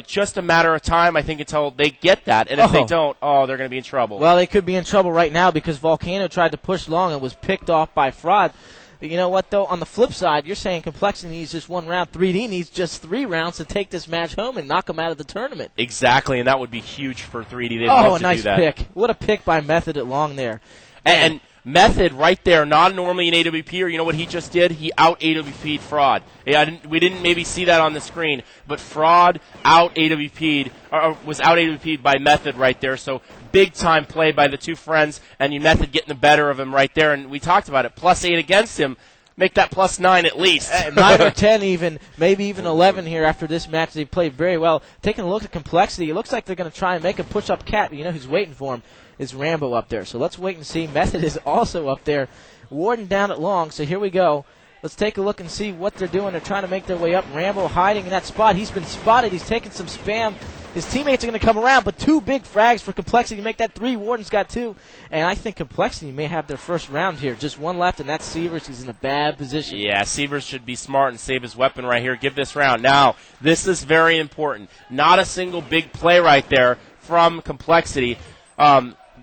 just a matter of time, I think, until they get that. And if they don't, they're going to be in trouble. Well, they could be in trouble right now because Volcano tried to push long and was picked off by Fraud. But you know what, though? On the flip side, you're saying Complexity needs just 1 round. 3D needs just 3 rounds to take this match home and knock them out of the tournament. Exactly, and that would be huge for 3D. They'd love to nice do that. Pick. What a pick by Method at long there. And Method right there, not normally an AWP, or you know what he just did? He out-AWP'd Fraud. Yeah, we didn't maybe see that on the screen, but Fraud out-AWP'd, or was out-AWP'd by Method right there, so big-time play by the 2 friends, and Method getting the better of him right there, and we talked about it, +8 against him. Make that +9 at least. 9 or 10 even, maybe even 11 here after this match. They played very well. Taking a look at Complexity, it looks like they're going to try and make a push-up cat, but you know who's waiting for him? is Rambo up there. So let's wait and see. Method is also up there. Warden down at long, so here we go. Let's take a look and see what they're doing. They're trying to make their way up. Rambo hiding in that spot. He's been spotted. He's taking some spam. His teammates are going to come around, but 2 big frags for Complexity to make that 3. Warden's got 2. And I think Complexity may have their first round here. Just 1 left, and that's Sievers. He's in a bad position. Yeah, Sievers should be smart and save his weapon right here. Give this round. Now, this is very important. Not a single big play right there from Complexity.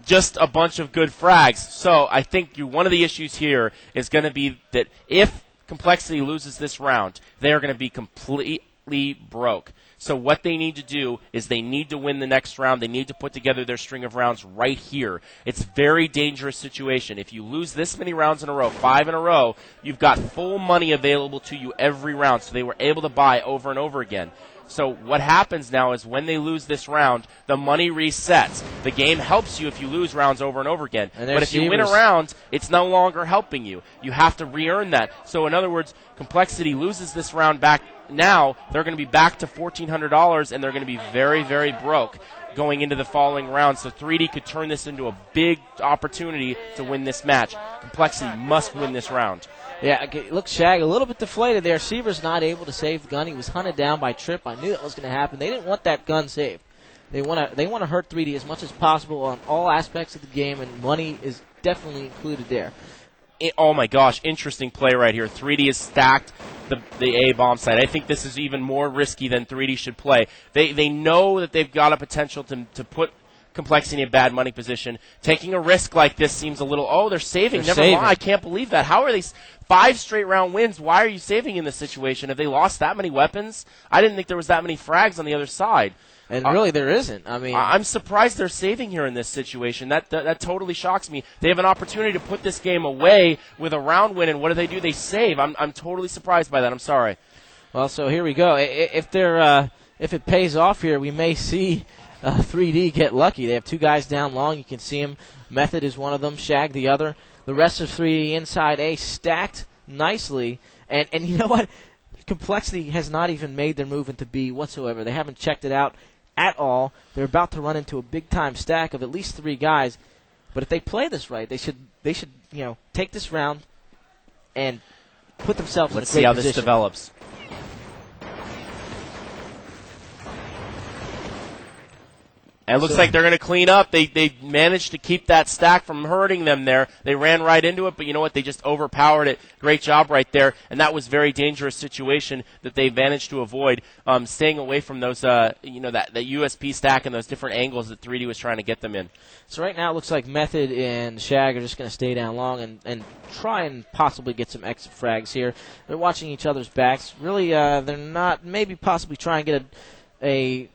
Just a bunch of good frags. So I think one of the issues here is going to be that if Complexity loses this round, they are going to be completely broke. So what they need to do is they need to win the next round. They need to put together their string of rounds right here. It's a very dangerous situation. If you lose this many rounds in a row, 5 in a row, you've got full money available to you every round. So they were able to buy over and over again. So what happens now is when they lose this round, the money resets. The game helps you if you lose rounds over and over again. But if you win a round, it's no longer helping you. You have to re-earn that. So in other words, Complexity loses this round back now. They're going to be back to $1,400, and they're going to be very, very broke going into the following round. So 3D could turn this into a big opportunity to win this match. Complexity must win this round. Yeah, look, Shag a little bit deflated there. Seaver's not able to save the gun. He was hunted down by Trip. I knew that was going to happen. They didn't want that gun saved. They want to hurt 3D as much as possible on all aspects of the game, and money is definitely included there. Oh my gosh, interesting play right here. 3D is stacked the A bomb site. I think this is even more risky than 3D should play. They know that they've got a potential to put Complexity in a bad money position. Taking a risk like this seems a little, they're saving. Never mind. I can't believe that. How are they 5 straight round wins? Why are you saving in this situation? Have they lost that many weapons? I didn't think there was that many frags on the other side. And really, there isn't. I mean, I'm surprised they're saving here in this situation. That totally shocks me. They have an opportunity to put this game away with a round win, and what do? They save. I'm totally surprised by that. I'm sorry. Well, so here we go. If it pays off here, we may see 3D get lucky. They have 2 guys down long. You can see them. Method is one of them. Shag the other. The rest of 3D inside A stacked nicely. And you know what? Complexity has not even made their move into B whatsoever. They haven't checked it out at all. They're about to run into a big-time stack of at least 3 guys. But if they play this right, they should take this round and put themselves in a great position. Let's see how this develops. And it looks like they're going to clean up. They managed to keep that stack from hurting them there. They ran right into it, but you know what? They just overpowered it. Great job right there. And that was a very dangerous situation that they managed to avoid, staying away from those, that USP stack and those different angles that 3D was trying to get them in. So right now it looks like Method and Shag are just going to stay down long and try and possibly get some exit frags here. They're watching each other's backs. Really, they're not. Maybe possibly try and get a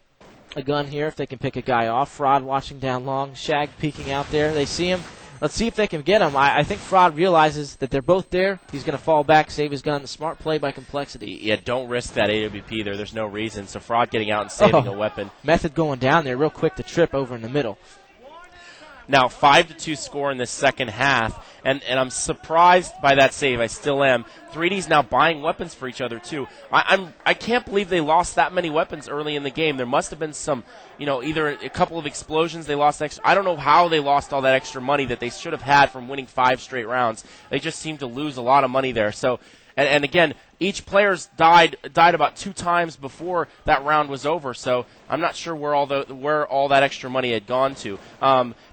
gun here if they can pick a guy off. Fraud watching down long. Shag peeking out there. They see him. Let's see if they can get him. I think Fraud realizes that they're both there. He's going to fall back, save his gun. Smart play by Complexity. Yeah, don't risk that AWP there. There's no reason. So Fraud getting out and saving a weapon. Method going down there real quick to Trip over in the middle. Now 5-2 score in the second half, and I'm surprised by that save. I still am. 3D's now buying weapons for each other too. I can't believe they lost that many weapons early in the game. There must have been some, either a couple of explosions they lost extra. I don't know how they lost all that extra money that they should have had from winning 5 straight rounds. They just seemed to lose a lot of money there. So. And again, each player's died about 2 times before that round was over. So I'm not sure where all that extra money had gone to.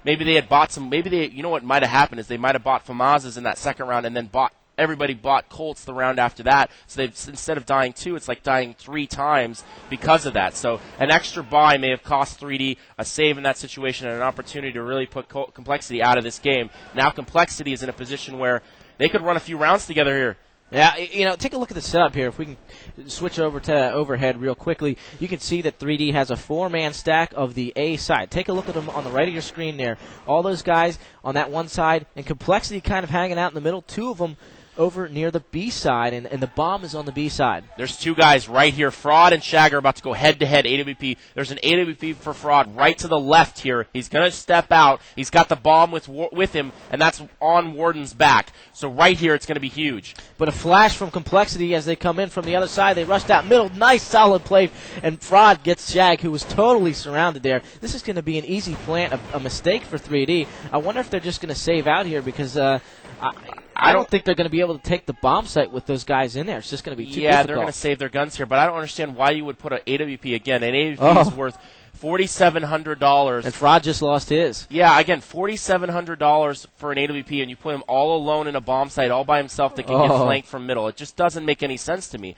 Maybe they had bought some. Maybe what might have happened is they might have bought FAMASas in that second round, and then everybody bought Colts the round after that. So instead of dying 2, it's like dying 3 times because of that. So an extra buy may have cost 3D a save in that situation and an opportunity to really put Complexity out of this game. Now Complexity is in a position where they could run a few rounds together here. Yeah, take a look at the setup here. If we can switch over to overhead real quickly, you can see that 3D has a 4-man stack of the A side. Take a look at them on the right of your screen there. All those guys on that one side, and Complexity kind of hanging out in the middle. 2 of them over near the B side, and the bomb is on the B side. There's two guys right here. Fraud and Shag are about to go head-to-head AWP. There's an AWP for Fraud right to the left here. He's going to step out. He's got the bomb with him, and that's on Warden's back. So right here, it's going to be huge. But a flash from Complexity as they come in from the other side. They rushed out middle. Nice, solid play, and Fraud gets Shag, who was totally surrounded there. This is going to be an easy plant, a mistake for 3D. I wonder if they're just going to save out here because I don't think they're going to be able to take the bomb site with those guys in there. It's just going to be too difficult. They're going to save their guns here, but I don't understand why you would put an AWP again. An AWP is worth $4,700. And Fraud just lost his. Yeah, again, $4,700 for an AWP, and you put him all alone in a bomb site all by himself that can get flanked from middle. It just doesn't make any sense to me.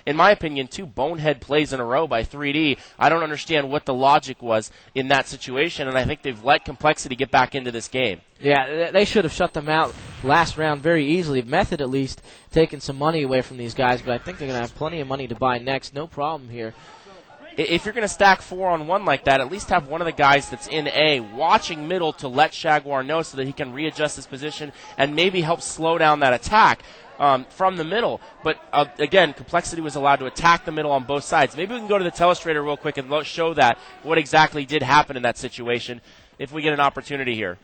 In my opinion, two bonehead plays in a row by 3D. I don't understand what the logic was in that situation, and I think they've let Complexity get back into this game. Yeah, they should have shut them out last round very easily. Method, at least, taking some money away from these guys, but I think they're going to have plenty of money to buy next. No problem here. If you're going to stack 4-on-1 like that, at least have one of the guys that's in A watching middle to let Shaguar know so that he can readjust his position and maybe help slow down that attack from the middle. But, again, Complexity was allowed to attack the middle on both sides. Maybe we can go to the telestrator real quick and show that, what exactly did happen in that situation if we get an opportunity here.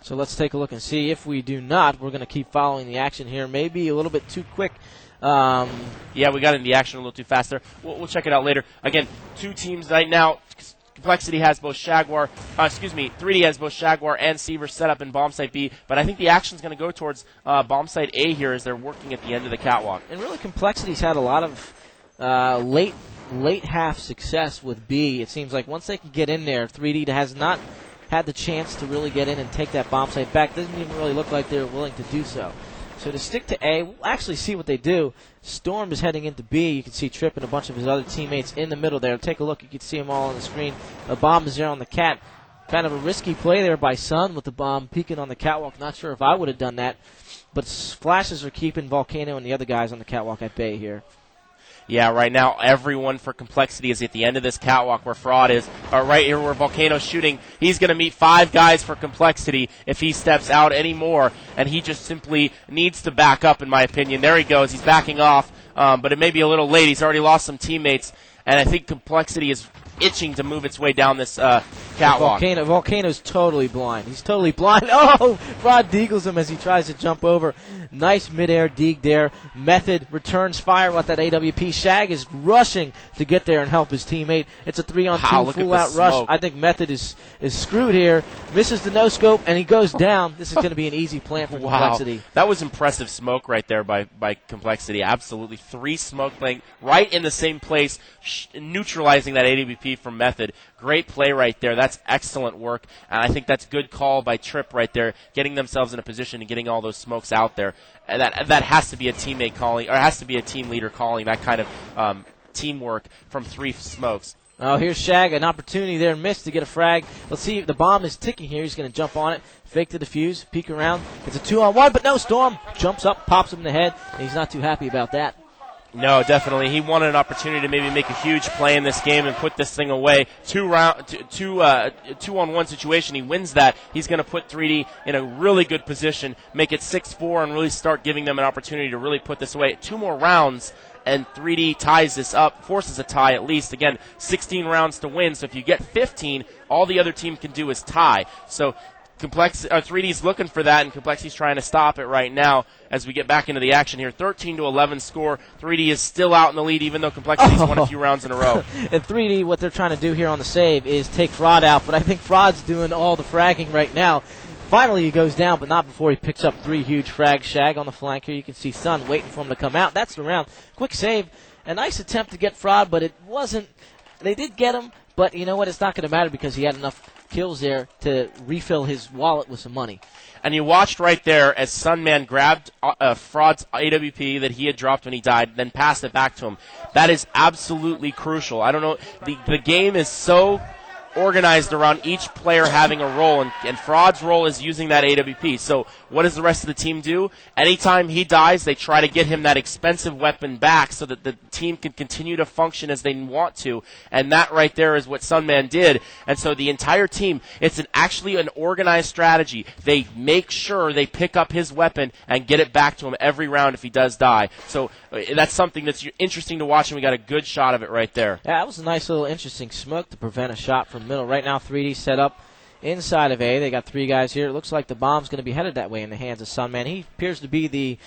So let's take a look and see. If we do not, we're going to keep following the action here. Maybe a little bit too quick. Yeah, we got into the action a little too fast there. We'll check it out later. Again, two teams right now. Complexity has both 3D has both Shaguar and Seaver set up in bomb site B, but I think the action's going to go towards bomb site A here as they're working at the end of the catwalk. And really, Complexity's had a lot of late half success with B. It seems like once they can get in there, 3D has not had the chance to really get in and take that bomb site back. Doesn't even really look like they're willing to do so. So to stick to A, we'll actually see what they do. Storm is heading into B. You can see Tripp and a bunch of his other teammates in the middle there. Take a look. You can see them all on the screen. The bomb is there on the cat. Kind of a risky play there by Sun with the bomb peeking on the catwalk. Not sure if I would have done that. But flashes are keeping Volcano and the other guys on the catwalk at bay here. Yeah, right now everyone for Complexity is at the end of this catwalk where Fraud is. Right here where Volcano's shooting. He's going to meet 5 guys for Complexity if he steps out anymore, and he just simply needs to back up, in my opinion. There he goes. He's backing off, but it may be a little late. He's already lost some teammates, and I think Complexity is itching to move its way down this catwalk. Volcano's totally blind. He's totally blind. Oh, Fraud deagles him as he tries to jump over. Nice midair deeg there. Method returns fire with that AWP. Shag is rushing to get there and help his teammate. It's a 3-on-2 full-out rush. I think Method is screwed here. Misses the no-scope, and he goes down. This is going to be an easy plant for Complexity. That was impressive smoke right there by Complexity. Absolutely. 3 smoke playing right in the same place, neutralizing that AWP from Method. Great play right there. That's excellent work, and I think that's good call by Tripp right there, getting themselves in a position and getting all those smokes out there. And that has to be a teammate calling, or has to be a team leader calling that kind of teamwork from 3 smokes. Oh, here's Shag, an opportunity there, missed to get a frag. Let's see, the bomb is ticking here. He's going to jump on it, fake the defuse, peek around. It's a 2-on-1, but no, Storm jumps up, pops him in the head, and he's not too happy about that. No, definitely. He wanted an opportunity to maybe make a huge play in this game and put this thing away. 2-on-1 situation. He wins that. He's going to put 3D in a really good position, make it 6-4, and really start giving them an opportunity to really put this away. 2 more rounds, and 3D ties this up, forces a tie at least. Again, 16 rounds to win, so if you get 15, all the other team can do is tie. So 3D's looking for that, and Complexity's trying to stop it right now as we get back into the action here. 13-11 score. 3D is still out in the lead, even though Complexity's won a few rounds in a row. And 3D, what they're trying to do here on the save is take Fraud out, but I think Fraud's doing all the fragging right now. Finally, he goes down, but not before he picks up 3 huge frags. Shag on the flank here. You can see Sun waiting for him to come out. That's the round. Quick save. A nice attempt to get Fraud, but it wasn't. They did get him, but you know what? It's not going to matter because he had enough kills there to refill his wallet with some money. And you watched right there as Sunman grabbed Fraud's AWP that he had dropped when he died, then passed it back to him. That is absolutely crucial. I don't know. The game is so organized around each player having a role, and Fraud's role is using that AWP. So what does the rest of the team do? Anytime he dies, they try to get him that expensive weapon back so that the team can continue to function as they want to, and that right there is what Sunman did. And so the entire team, it's actually an organized strategy. They make sure they pick up his weapon and get it back to him every round if he does die. So that's something that's interesting to watch, and we got a good shot of it right there. Yeah, that was a nice little interesting smoke to prevent a shot from middle. Right now, 3D set up inside of A. They got 3 guys here. It looks like the bomb's going to be headed that way in the hands of Sunman. He appears to be the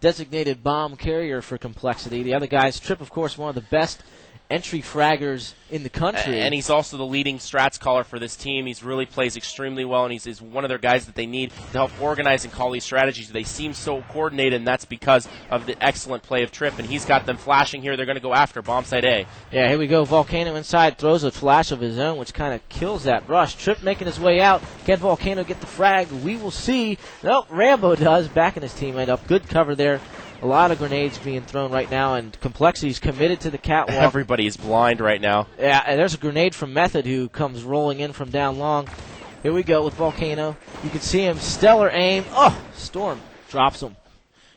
designated bomb carrier for Complexity. The other guys, Trip, of course, one of the best entry fraggers in the country. And he's also the leading strats caller for this team. He's really plays extremely well, and he's one of their guys that they need to help organize and call these strategies. They seem so coordinated, and that's because of the excellent play of Trip, and he's got them flashing here. They're going to go after bomb site A. Yeah, here we go. Volcano inside, throws a flash of his own, which kind of kills that rush. Trip making his way out. Can Volcano get the frag? We will see. Nope, Rambo does, backing his teammate up. Good cover there. A lot of grenades being thrown right now, and Complexity's committed to the catwalk. Everybody is blind right now. Yeah, and there's a grenade from Method who comes rolling in from down long. Here we go with Volcano. You can see him. Stellar aim. Oh, Storm drops him.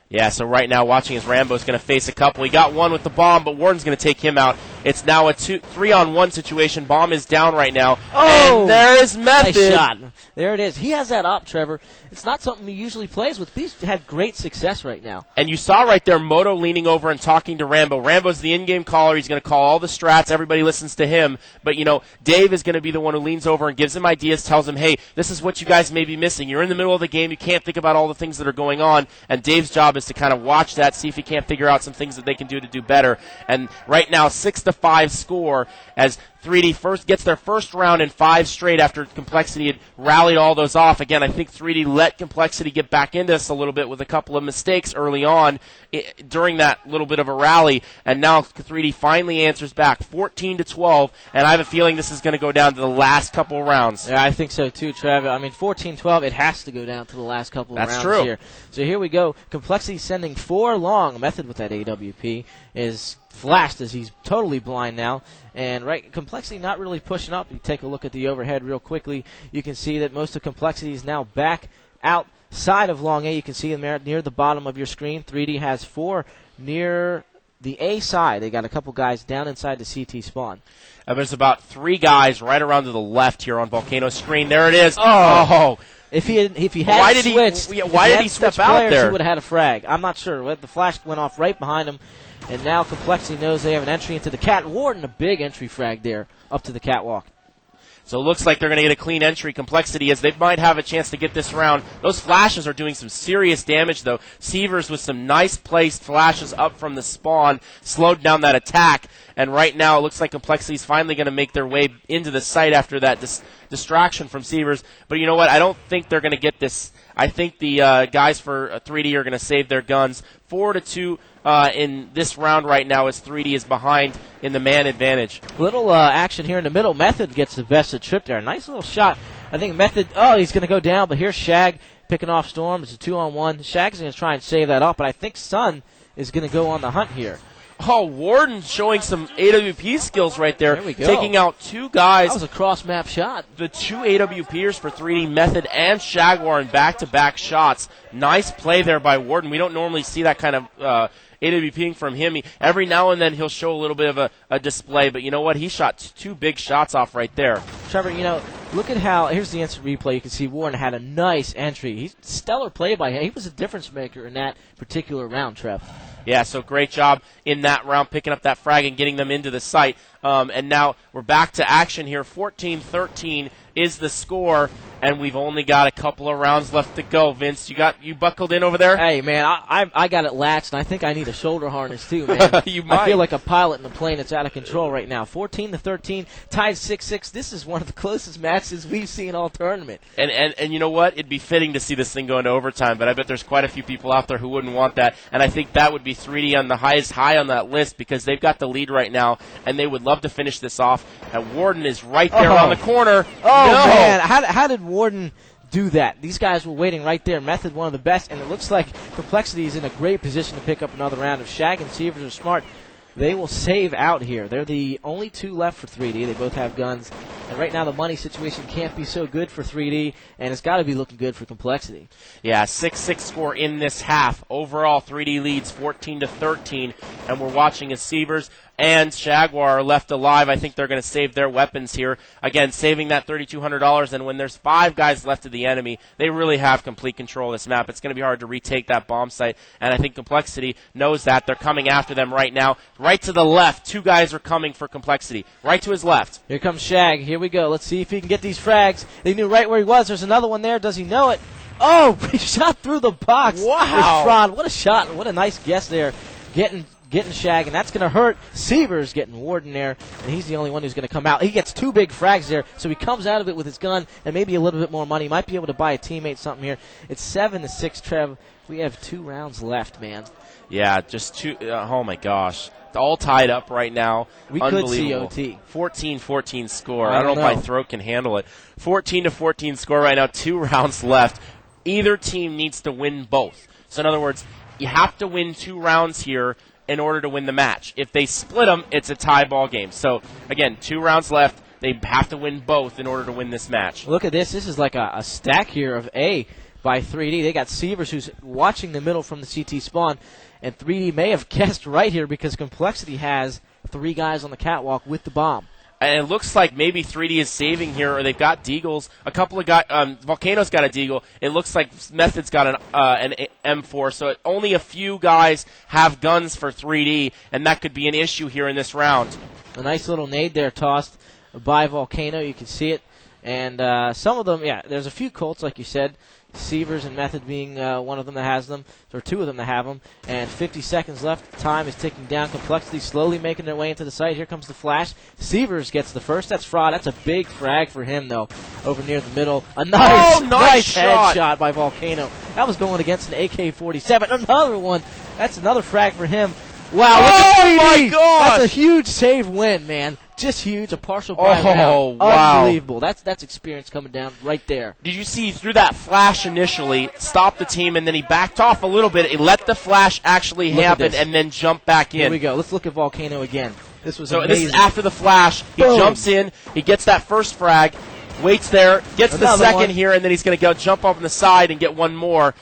Yeah, so right now watching as Rambo's going to face a couple. He got one with the bomb, but Warden's going to take him out. It's now a 3-on-1 situation. Bomb is down right now. Oh! And there is Method. Nice shot. There it is. He has that up, Trevor. It's not something he usually plays with. He's had great success right now. And you saw right there Moto leaning over and talking to Rambo. Rambo's the in-game caller. He's going to call all the strats. Everybody listens to him. But, Dave is going to be the one who leans over and gives him ideas, tells him, hey, this is what you guys may be missing. You're in the middle of the game. You can't think about all the things that are going on. And Dave's job is to kind of watch that, see if he can't figure out some things that they can do to do better. And right now, 6-5 score as 3D first gets their first round in 5 straight after Complexity had rallied all those off. Again, I think 3D let Complexity get back into this a little bit with a couple of mistakes early on during that little bit of a rally, and now 3D finally answers back 14-12, and I have a feeling this is going to go down to the last couple rounds. Yeah, I think so too, Trav. I mean, 14-12, it has to go down to the last couple of rounds true. Here. So here we go. Complexity sending 4 long. Method with that AWP is flashed as he's totally blind now. And Complexity not really pushing up. You take a look at the overhead real quickly. You can see that most of Complexity is now back outside of long A. You can see them there near the bottom of your screen. 3D has 4 near the A side. They got a couple guys down inside the CT spawn. There's about 3 guys right around to the left here on Volcano's screen. There it is. Oh. If he had switched, why did he step out there? He would have had a frag. I'm not sure. The flash went off right behind him, and now Complexity knows they have an entry into the cat. Warden, a big entry frag there up to the catwalk. So it looks like they're going to get a clean entry. Complexity as they might have a chance to get this round. Those flashes are doing some serious damage, though. Sievers with some nice placed flashes up from the spawn slowed down that attack. And right now it looks like Complexity is finally going to make their way into the site after that distraction from Sievers. But you know what? I don't think they're going to get this. I think the guys for 3D are going to save their guns. 4-2 in this round right now as 3D is behind in the man advantage. Little action here in the middle. Method gets the best of Trip there. Nice little shot. I think Method, he's going to go down, but here's Shag picking off Storm. It's a 2-on-1. Shag's going to try and save that up, but I think Sun is going to go on the hunt here. Oh, Warden showing some AWP skills right there. There we go. Taking out 2 guys. That was a cross-map shot. The 2 AWPers for 3D, Method and Shagwar in back-to-back shots. Nice play there by Warden. We don't normally see that kind of AWPing from him. Every now and then he'll show a little bit of a display, but you know what? He shot 2 big shots off right there. Trevor, look at how, here's the instant replay. You can see Warren had a nice entry. He's stellar play by him. He was a difference maker in that particular round, Trev. Yeah, so great job in that round, picking up that frag and getting them into the site. And now we're back to action here. 14-13 is the score, and we've only got a couple of rounds left to go. Vince, you buckled in over there? Hey, man, I got it latched, and I think I need a shoulder harness too, man. You might. I feel like a pilot in a plane that's out of control right now. 14-13, tied 6-6. This is one of the closest matches we've seen all tournament. And you know what? It'd be fitting to see this thing go into overtime, but I bet there's quite a few people out there who wouldn't want that, and I think that would be 3D on the high on that list because they've got the lead right now, and they would love to finish this off. And Warden is right there on the corner. Oh, no. Man, how did Warden do that? These guys were waiting right there. Method, one of the best, and it looks like Complexity is in a great position to pick up another round. If Shag and Sievers are smart, they will save out here. They're the only 2 left for 3D. They both have guns. And right now the money situation can't be so good for 3D, and it's got to be looking good for Complexity. Yeah, 6-6 score in this half. Overall, 3D leads 14-13, and we're watching as Sievers and Jaguar are left alive. I think they're going to save their weapons here. Again, saving that $3,200, and when there's 5 guys left of the enemy, they really have complete control of this map. It's going to be hard to retake that bomb site, and I think Complexity knows that. They're coming after them right now. Right to the left, 2 guys are coming for Complexity. Right to his left. Here comes Shag. Here we go. Let's see if he can get these frags. They knew right where he was. There's another one there. Does he know it? Oh, he shot through the box. Wow. With Fraud. What a shot. What a nice guess there. Getting Shag, and that's going to hurt. Sievers getting Warden there, and he's the only one who's going to come out. He gets 2 big frags there, so he comes out of it with his gun and maybe a little bit more money. Might be able to buy a teammate something here. It's 7-6, Trev. We have 2 rounds left, man. Yeah, just 2. Oh, my gosh. All tied up right now. We could see OT. 14-14 score. I don't know know if my throat can handle it. 14-14 score right now. 2 rounds left. Either team needs to win both. So, in other words, you have to win 2 rounds here in order to win the match. If they split them, it's a tie ball game. So, again, 2 rounds left. They have to win both in order to win this match. Look at this. This is like a stack here of A by 3D. They got Sievers, who's watching the middle from the CT spawn, and 3D may have guessed right here because Complexity has 3 guys on the catwalk with the bomb. And it looks like maybe 3D is saving here, or they've got deagles. A couple of guys, Volcano's got a deagle. It looks like Method's got an M4, so only a few guys have guns for 3D, and that could be an issue here in this round. A nice little nade there tossed by Volcano. You can see it. And some of them, yeah, there's a few Colts, like you said. Sievers and Method being one of them that has them, or 2 of them that have them. And 50 seconds left. Time is ticking down. Complexity slowly making their way into the site. Here comes the flash. Sievers gets the first. That's Fraud. That's a big frag for him, though, over near the middle. A nice shot. headshot by Volcano. That was going against an AK-47. Another one. That's another frag for him. Wow, look at 3D. My gosh. That's a huge save win, man. Just huge, a partial buy wow. Unbelievable. That's experience coming down right there. Did you see through that flash initially, stopped the team, and then he backed off a little bit. He let the flash actually happen and then jump back in. Here we go. Let's look at Volcano again. This was so amazing. This is after the flash. He jumps in. He gets that first frag, waits there, gets the second here, and then he's going to go jump up on the side and get one more.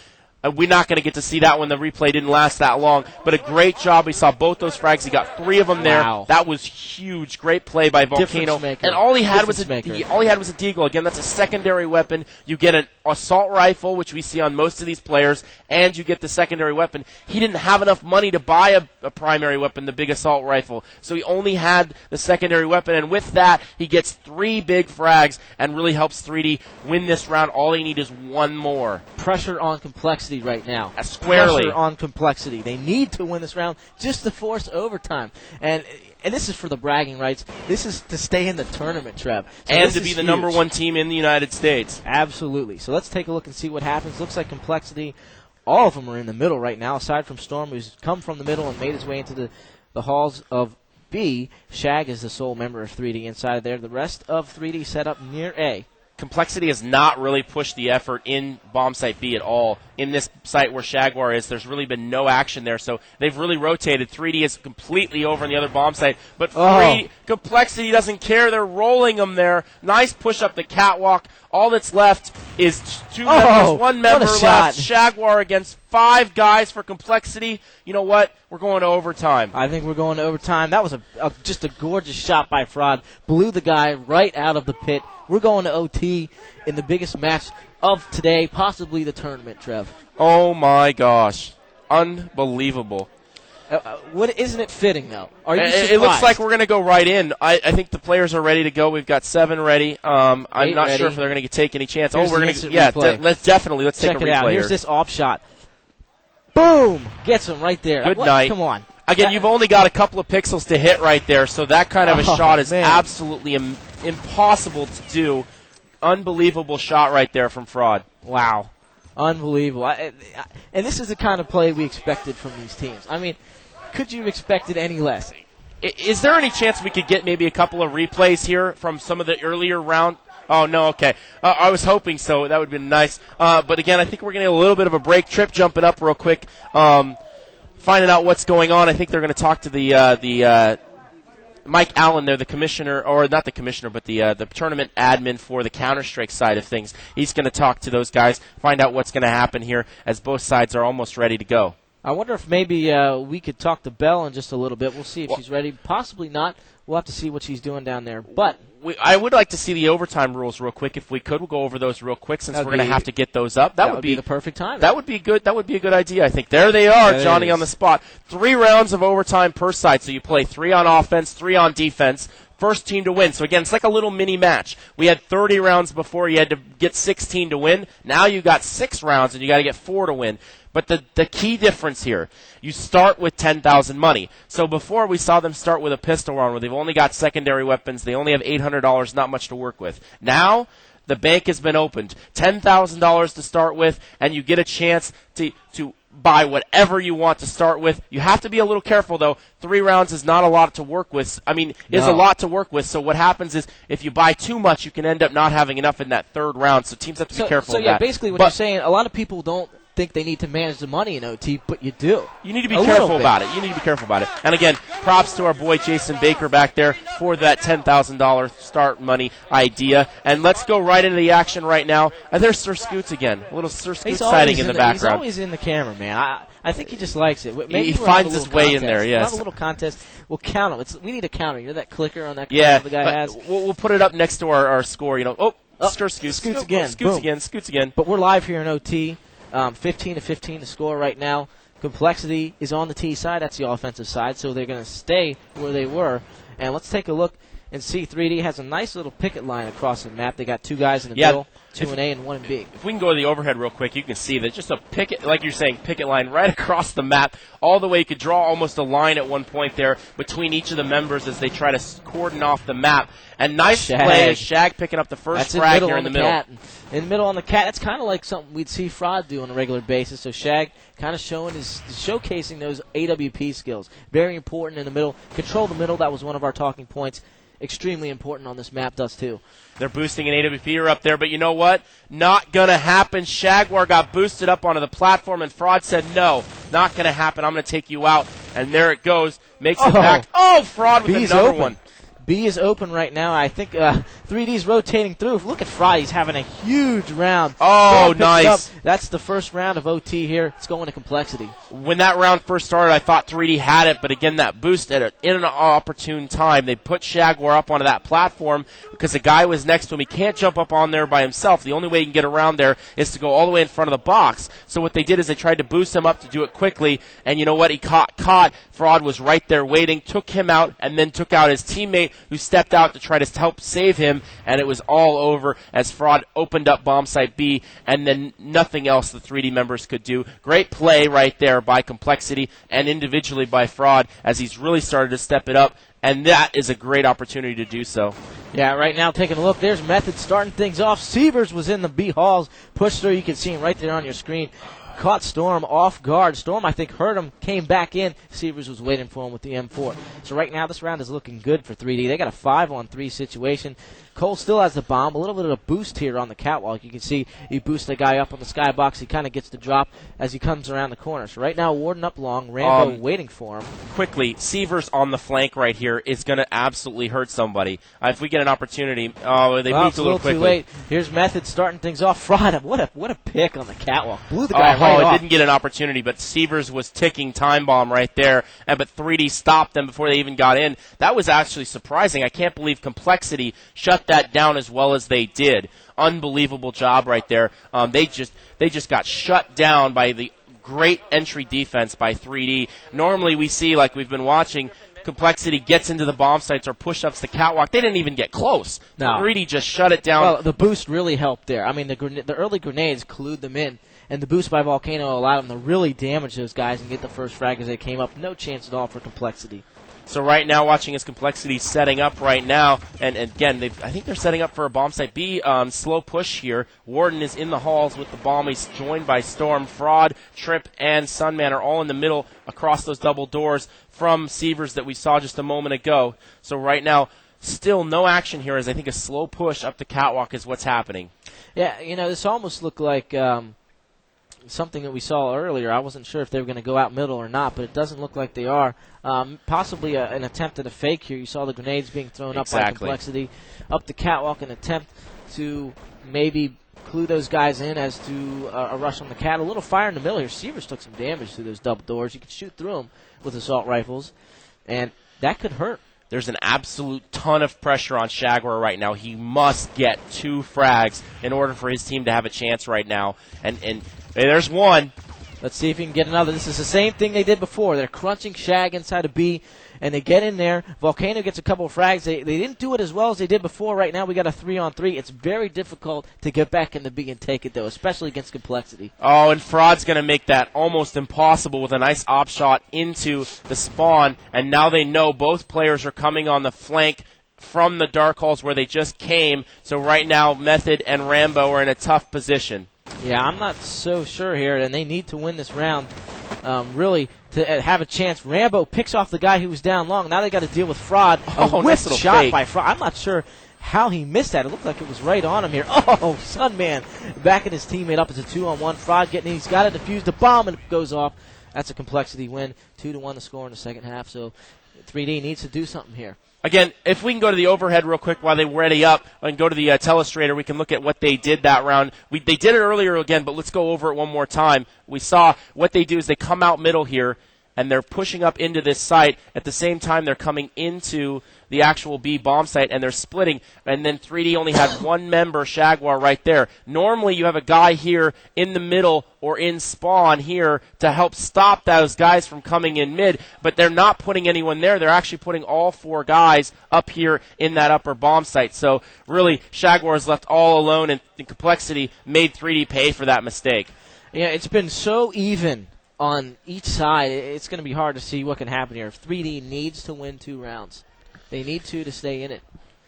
We're not going to get to see that one. The replay didn't last that long. But a great job. We saw both those frags. He got 3 of them there. Wow. That was huge. Great play by Volcano. And all he had was a deagle. Again, that's a secondary weapon. You get an assault rifle, which we see on most of these players, and you get the secondary weapon. He didn't have enough money to buy a primary weapon, the big assault rifle. So he only had the secondary weapon. And with that, he gets 3 big frags and really helps 3D win this round. All he needs is 1 more. Pressure on Complexity right now. Squarely. Pressure on Complexity. They need to win this round just to force overtime. And this is for the bragging rights. This is to stay in the tournament, Trev. So and to be the number 1 team in the United States. Absolutely. So let's take a look and see what happens. Looks like Complexity, all of them are in the middle right now, aside from Storm, who's come from the middle and made his way into the halls of B. Shag is the sole member of 3D inside there. The rest of 3D set up near A. Complexity has not really pushed the effort in bomb site B at all. In this site where Jaguar is, there's really been no action there, so they've really rotated. 3D is completely over on the other bomb site, but Complexity doesn't care. They're rolling them there. Nice push up the catwalk. All that's left is 2 members, 1 member left. Jaguar against 5 guys for Complexity. You know what? We're going to overtime. I think we're going to overtime. That was just a gorgeous shot by Fraud. Blew the guy right out of the pit. We're going to OT in the biggest match of today, possibly the tournament, Trev. Oh, my gosh. Unbelievable. Isn't it fitting, though? Are you surprised? It looks like we're going to go right in. I think the players are ready to go. We've got 7 ready. I'm not sure if they're going to take any chance. Here's we're going to. Yeah, let's take a replay out. Here's this off shot. Boom! Gets him right there. Good night. Come on. Again, you've only got a couple of pixels to hit right there, so that kind of a shot is absolutely impossible to do. Unbelievable shot right there from Fraud. Wow. Unbelievable. And this is the kind of play we expected from these teams. I mean, could you have expected any less? Is there any chance we could get maybe a couple of replays here from some of the earlier round? Oh, no, okay. I was hoping so. That would have been nice. But, again, I think we're going to get a little bit of a break. Trip jumping up real quick, finding out what's going on. I think they're going to talk to the Mike Allen there, the commissioner, or not the commissioner, but the tournament admin for the Counter-Strike side of things. He's going to talk to those guys, find out what's going to happen here as both sides are almost ready to go. I wonder if maybe we could talk to Belle in just a little bit. We'll see if she's ready. Possibly not. We'll have to see what she's doing down there. But I would like to see the overtime rules real quick if we could. We'll go over those real quick since we're going to have to get those up. That would be the perfect time. That would be good. That would be a good idea, I think. There they are, Johnny on the spot. 3 rounds of overtime per side. So you play 3 on offense, 3 on defense. First team to win. So, again, it's like a little mini match. We had 30 rounds before. You had to get 16 to win. Now you got 6 rounds, and you got to get 4 to win. But the key difference here, you start with 10,000 money. So before we saw them start with a pistol round where they've only got secondary weapons. They only have $800, not much to work with. Now the bank has been opened. $10,000 to start with, and you get a chance to buy whatever you want to start with. You have to be a little careful, though. 3 rounds is not a lot to work with. Is a lot to work with. So what happens is if you buy too much, you can end up not having enough in that 3rd round. So teams have to be careful of that. So, basically what you're saying, a lot of people don't think they need to manage the money in OT, but you do. You need to be careful about it. You need to be careful about it. And again, props to our boy Jason Baker back there for that $10,000 start money idea. And let's go right into the action right now. And there's Sir Scoots again. A little Sir Scoots sighting in the background. He's always in the camera, man. I think he just likes it. Maybe he finds his way in there, yes. We'll have a little contest. We'll count them. We need a counter. You know that clicker on that yeah, the guy has? We'll put it up next to our score. Sir Scoots again. Scoots again. But we're live here in OT. 15-15 to score right now. Complexity is on the T side. That's the offensive side, so they're going to stay where they were. And let's take a look and see. 3D has a nice little picket line across the map. They got 2 guys in the middle, 2 in A and 1 in B. If we can go to the overhead real quick, you can see that just a picket, like you're saying, picket line right across the map, all the way. You could draw almost a line at one point there between each of the members as they try to cordon off the map. And nice play as Shag picking up the first frag here in the middle. In the middle on the cat, that's kind of like something we'd see Fraud do on a regular basis. So Shag kind of showcasing those AWP skills. Very important in the middle. Control the middle, that was one of our talking points. Extremely important on this map, does too. They're boosting an AWP up there, but you know what? Not going to happen. Shagwar got boosted up onto the platform, and Fraud said, no, not going to happen. I'm going to take you out. And there it goes. Makes it back. Oh, Fraud with B's another open. one. B is open right now. I think 3D's rotating through. Look at Fraud. He's having a huge round. Oh, nice. That's the first round of OT here. It's going to Complexity. When that round first started, I thought 3D had it, but again, that boost in an opportune time. They put Shagwar up onto that platform because the guy was next to him. He can't jump up on there by himself. The only way he can get around there is to go all the way in front of the box. So what they did is they tried to boost him up to do it quickly, and you know what? He caught. Fraud was right there waiting, took him out, and then took out his teammate who stepped out to try to help save him, and it was all over as Fraud opened up bomb site B, and then nothing else the 3D members could do. Great play right there by Complexity and individually by Fraud as he's really started to step it up, and that is a great opportunity to do so. Yeah, right now taking a look, there's Method starting things off. Severs was in the B halls, pushed through. You can see him right there on your screen. Caught Storm off guard. Storm, I think, heard him, came back in. Severs was waiting for him with the M4. So right now this round is looking good for 3D. They got a 5-on-3 situation. coL still has the bomb. A little bit of a boost here on the catwalk. You can see he boosts the guy up on the skybox. He kind of gets the drop as he comes around the corner. So right now, Warden up long. Rambo waiting for him. Quickly, Severs on the flank right here is going to absolutely hurt somebody. If we get an opportunity, they moved a little quickly. Too late. Here's Method starting things off. Fraud, what a pick on the catwalk. Blew the guy right off. It didn't get an opportunity, but Severs was ticking time bomb right there, but 3D stopped them before they even got in. That was actually surprising. I can't believe Complexity shut that down as well as they did. Unbelievable job right there. They just got shut down by the great entry defense by 3D. Normally we see, like we've been watching, Complexity gets into the bomb sites or push-ups the catwalk. They didn't even get close. No. 3D just shut it down. Well, the boost really helped there. I mean, the early grenades clued them in, and the boost by Volcano allowed them to really damage those guys and get the first frag as they came up. No chance at all for Complexity. So right now, watching as Complexity setting up right now, and again, I think they're setting up for a bomb site B. Slow push here. Warden is in the halls with the bomb. He's joined by Storm, Fraud, Trip, and Sunman are all in the middle across those double doors from Severs that we saw just a moment ago. So right now, still no action here as I think a slow push up the catwalk is what's happening. Yeah, this almost looked like something that we saw earlier. I wasn't sure if they were going to go out middle or not, but it doesn't look like they are. Possibly an attempt at a fake here. You saw the grenades being thrown up by Complexity. Up the catwalk, an attempt to maybe clue those guys in as to a rush on the cat. A little fire in the middle here. Seavers took some damage through those double doors. You could shoot through them with assault rifles, and that could hurt. There's an absolute ton of pressure on Jaguar right now. He must get 2 frags in order for his team to have a chance right now. And hey, there's one. Let's see if he can get another. This is the same thing they did before. They're crunching Shag inside a B, and they get in there. Volcano gets a couple of frags. They didn't do it as well as they did before. Right now we got a 3-on-3. It's very difficult to get back in the B and take it, though, especially against Complexity. Oh, and Fraud's going to make that almost impossible with a nice op shot into the spawn, and now they know both players are coming on the flank from the dark halls where they just came. So right now Method and Rambo are in a tough position. Yeah, I'm not so sure here, and they need to win this round, really, to have a chance. Rambo picks off the guy who was down long. Now they got to deal with Fraud. A whiffed shot fake by Fraud. I'm not sure how he missed that. It looked like it was right on him here. Oh, Sunman backing his teammate up. It's a 2-on-1. Fraud getting in. He's got to defuse the bomb, and it goes off. That's a Complexity win. 2-1 the score in the second half, so 3D needs to do something here. Again, if we can go to the overhead real quick while they ready up and go to the telestrator, we can look at what they did that round. They did it earlier again, but let's go over it one more time. We saw what they do is they come out middle here, and they're pushing up into this site. At the same time, they're coming into the actual B bomb site, and they're splitting. And then 3D only had one member, Jaguar, right there. Normally, you have a guy here in the middle or in spawn here to help stop those guys from coming in mid, but they're not putting anyone there. They're actually putting all 4 guys up here in that upper bomb site. So, really, Jaguar is left all alone, and the Complexity made 3D pay for that mistake. Yeah, it's been so even on each side. It's going to be hard to see what can happen here. If 3D needs to win 2 rounds, they need to stay in it.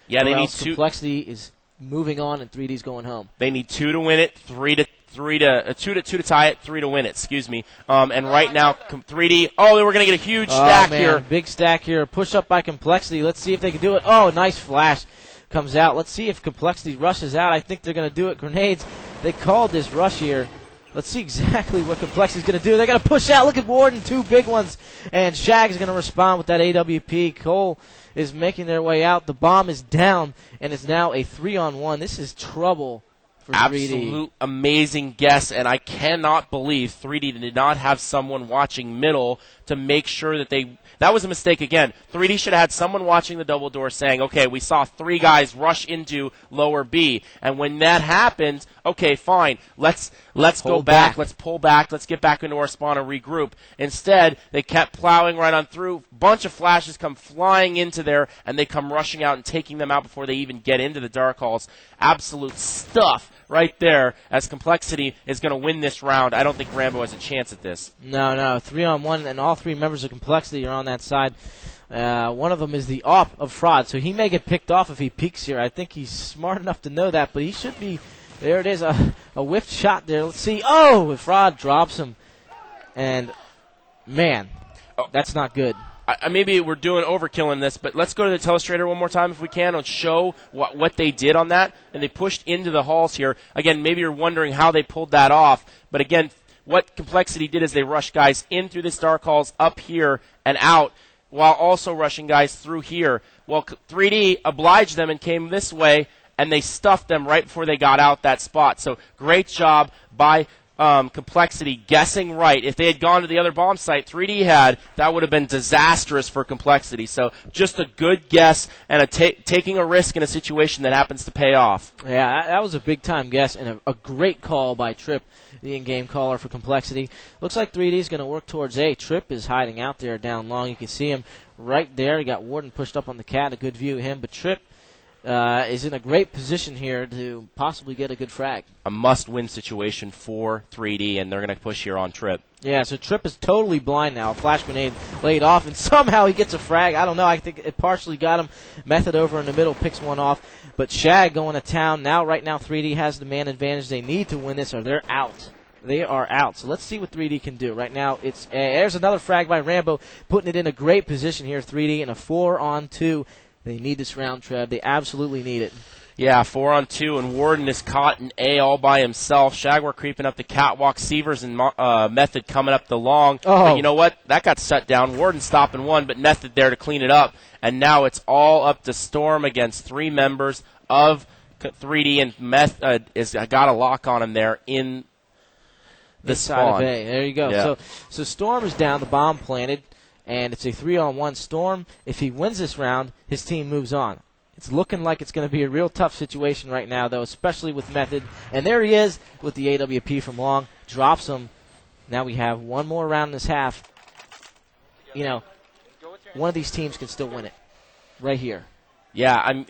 Yeah, they need 2. Complexity is moving on, and 3D's going home. They need 2 to win it, 2 to tie it, 3 to win it. Excuse me. And right now, 3D. Oh, we're going to get a huge stack here. Big stack here. Push up by Complexity. Let's see if they can do it. Oh, nice flash comes out. Let's see if Complexity rushes out. I think they're going to do it. Grenades. They called this rush here. Let's see exactly what Complexity's going to do. They're going to push out. Look at Warden, 2 big ones. And Shag is going to respond with that AWP. coL is making their way out. The bomb is down, and it's now a 3-on-1. This is trouble for 3D. Absolute amazing guess, and I cannot believe 3D did not have someone watching middle to make sure that that was a mistake again. 3D should have had someone watching the double door saying, okay, we saw 3 guys rush into lower B, and when that happens, okay, fine, let's go back, let's pull back, let's get back into our spawn and regroup. Instead, they kept plowing right on through. Bunch of flashes come flying into there, and they come rushing out and taking them out before they even get into the dark halls. Absolute stuff right there, as Complexity is going to win this round. I don't think Rambo has a chance at this. No, 3-on-1, and all 3 members of Complexity are on that side. One of them is the op of Fraud, so he may get picked off if he peeks here. I think he's smart enough to know that, but he should be. There it is, a whiffed shot there. Let's see. Oh, Fraud drops him. And, man, that's not good. Maybe we're doing overkill in this, but let's go to the telestrator one more time if we can and show what they did on that. And they pushed into the halls here. Again, maybe you're wondering how they pulled that off. But again, what Complexity did is they rushed guys in through this dark halls, up here, and out, while also rushing guys through here. Well, 3D obliged them and came this way, and they stuffed them right before they got out that spot. So great job by Complexity guessing right. If they had gone to the other bomb site 3D had, that would have been disastrous for Complexity. So just a good guess and taking a risk in a situation that happens to pay off. Yeah, that was a big-time guess and a great call by Tripp, the in-game caller for Complexity. Looks like 3D is going to work towards A. Tripp is hiding out there down long. You can see him right there. He got Warden pushed up on the cat, a good view of him. But Tripp is in a great position here to possibly get a good frag. A must-win situation for 3D, and they're going to push here on Tripp. Yeah, so Tripp is totally blind now. A flash grenade laid off, and somehow he gets a frag. I don't know. I think it partially got him. Method over in the middle picks one off. But Shag going to town. Right now 3D has the man advantage. They need to win this or they're out. They are out. So let's see what 3D can do. Right now, there's another frag by Rambo, putting it in a great position here, 3D, in a 4-on-2. They need this round, Trev. They absolutely need it. Yeah, 4-on-2, and Warden is caught in A all by himself. Shagwar creeping up the catwalk. Severs and Method coming up the long. Oh. But you know what? That got shut down. Warden stopping one, but Method there to clean it up. And now it's all up to Storm against 3 members of 3D, and Method has got a lock on him there in the spawn. Of A. There you go. Yeah. So Storm is down, the bomb planted, and it's a 3-on-1 Storm. If he wins this round, his team moves on. It's looking like it's going to be a real tough situation right now, though, especially with Method. And there he is with the AWP from Long. Drops him. Now we have one more round in this half. You know, one of these teams can still win it right here. Yeah,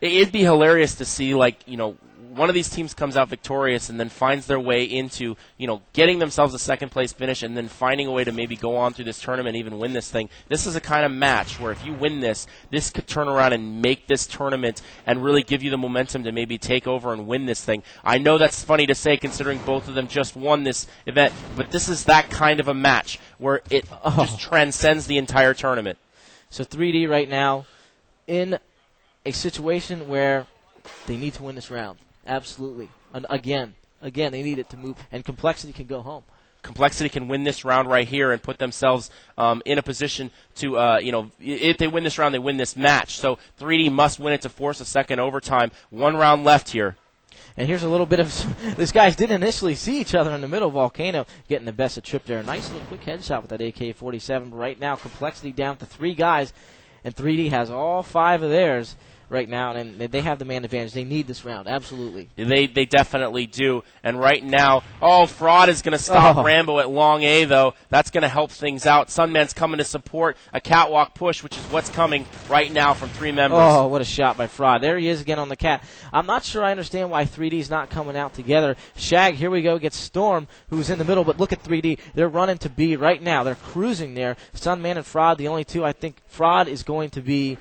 it'd be hilarious to see, like, you know, one of these teams comes out victorious and then finds their way into, you know, getting themselves a second-place finish and then finding a way to maybe go on through this tournament and even win this thing. This is a kind of match where if you win this could turn around and make this tournament and really give you the momentum to maybe take over and win this thing. I know that's funny to say considering both of them just won this event, but this is that kind of a match where it just transcends the entire tournament. So 3D right now in a situation where they need to win this round. Absolutely. And again, they need it to move, and Complexity can go home. Complexity can win this round right here and put themselves in a position to, you know, if they win this round, they win this match. So 3D must win it to force a second overtime. 1 round left here. And here's a little bit of these guys didn't initially see each other in the middle. Volcano getting the best of Trip there. Nice little quick headshot with that AK-47. But right now, Complexity down to 3 guys, and 3D has all 5 of theirs right now, and they have the man advantage. They need this round, absolutely. They definitely do. And right now, Fraud is going to stop Rambo at long A, though. That's going to help things out. Sunman's coming to support a catwalk push, which is what's coming right now from 3 members. Oh, what a shot by Fraud. There he is again on the cat. I'm not sure I understand why 3D's not coming out together. Shag, here we go, gets Storm, who's in the middle, but look at 3D. They're running to B right now. They're cruising there. Sunman and Fraud, the only 2. I think Fraud is going to be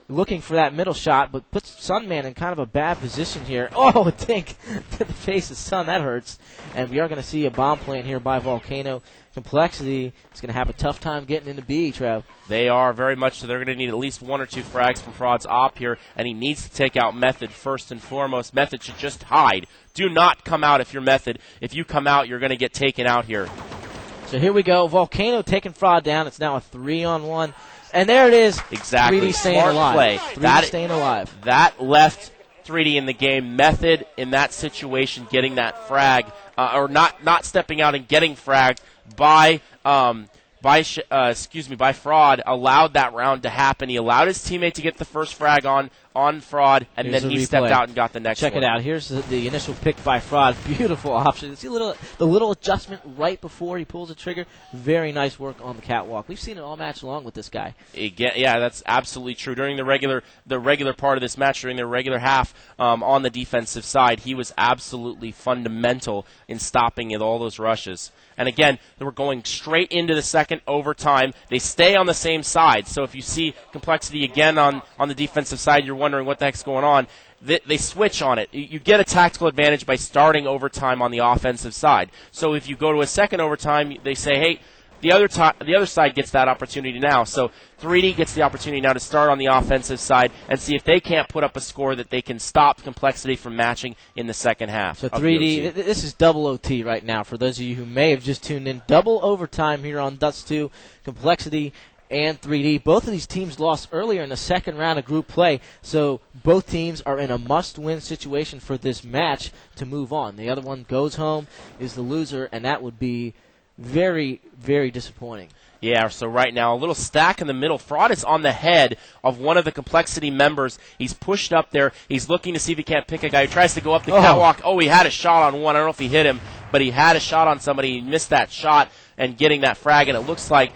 looking for that middle shot, but puts Sunman in kind of a bad position here. Oh, a dink to the face of Sun. That hurts. And we are going to see a bomb plant here by Volcano. Complexity is going to have a tough time getting into B, Trev. They are very much so. They're going to need at least 1 or 2 frags from Fraud's op here, and he needs to take out Method first and foremost. Method should just hide. Do not come out if you're Method. If you come out, you're going to get taken out here. So here we go. Volcano taking Fraud down. It's now a 3-on-1. And there it is. Exactly. 3D staying Smart alive. play. 3D staying alive. That left 3D in the game. Method in that situation getting that frag, or not stepping out and getting fragged by Fraud, allowed that round to happen. He allowed his teammate to get the first frag on Fraud, and Here's then he replay. stepped out and got the next Check one. it out. Here's the initial pick by Fraud. Beautiful option. See the little adjustment right before he pulls the trigger. Very nice work on the catwalk. We've seen it all match long with this guy. Yeah, that's absolutely true. During the regular part of this match, during the regular half, on the defensive side, he was absolutely fundamental in stopping all those rushes. And again, they were going straight into the second overtime. They stay on the same side. So if you see Complexity again on the defensive side, you're wondering what the heck's going on. They switch on it. You get a tactical advantage by starting overtime on the offensive side. So if you go to a second overtime, they say, hey, the other side gets that opportunity now. So 3D gets the opportunity now to start on the offensive side and see if they can't put up a score that they can stop Complexity from matching in the second half. So 3D, this is double OT right now for those of you who may have just tuned in. Double overtime here on Dust 2. Complexity and 3D. Both of these teams lost earlier in the second round of group play, so both teams are in a must-win situation for this match to move on. The other one goes home, is the loser, and that would be very, very disappointing. Yeah, so right now, a little stack in the middle. Fraud is on the head of one of the Complexity members. He's pushed up there. He's looking to see if he can't pick a guy. He tries to go up the catwalk. Oh, he had a shot on one. I don't know if he hit him, but he had a shot on somebody. He missed that shot and getting that frag, and it looks like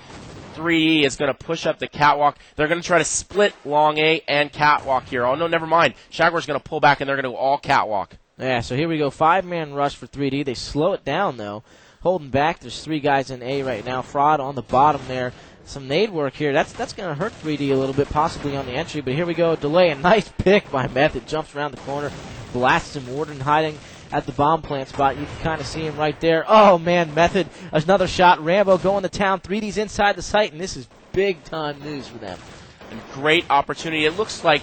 3E is going to push up the catwalk. They're going to try to split long A and catwalk here. Oh, no, never mind. Shagwar's going to pull back, and they're going to go all catwalk. Yeah, so here we go. 5-man rush for 3D. They slow it down, though. Holding back. There's 3 guys in A right now. Fraud on the bottom there. Some nade work here. That's going to hurt 3D a little bit, possibly on the entry. But here we go. Delay. A nice pick by Method. Jumps around the corner. Blasts him. Warden hiding at the bomb plant spot. You can kind of see him right there. Oh, man, Method. Another shot. Rambo going to town. 3D's inside the site, and this is big-time news for them. And great opportunity. It looks like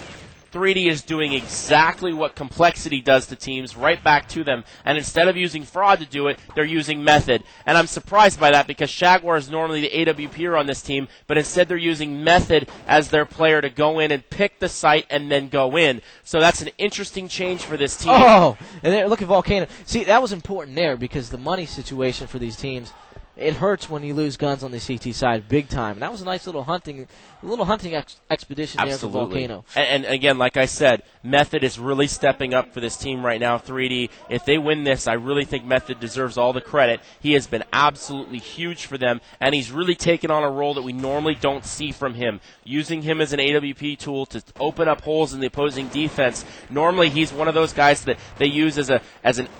3D is doing exactly what complexity does to teams, right back to them. And instead of using fraud to do it, they're using method. And I'm surprised by that because Jaguar is normally the AWPer on this team, but instead they're using method as their player to go in and pick the site and then go in. So that's an interesting change for this team. Oh, and then look at Volcano. See, that was important there because the money situation for these teams, it hurts when you lose guns on the CT side big time. And that was a nice little hunting expedition there for Volcano. And again, like I said, Method is really stepping up for this team right now, 3D. If they win this, I really think Method deserves all the credit. He has been absolutely huge for them, and he's really taken on a role that we normally don't see from him, using him as an AWP tool to open up holes in the opposing defense. Normally, he's one of those guys that they use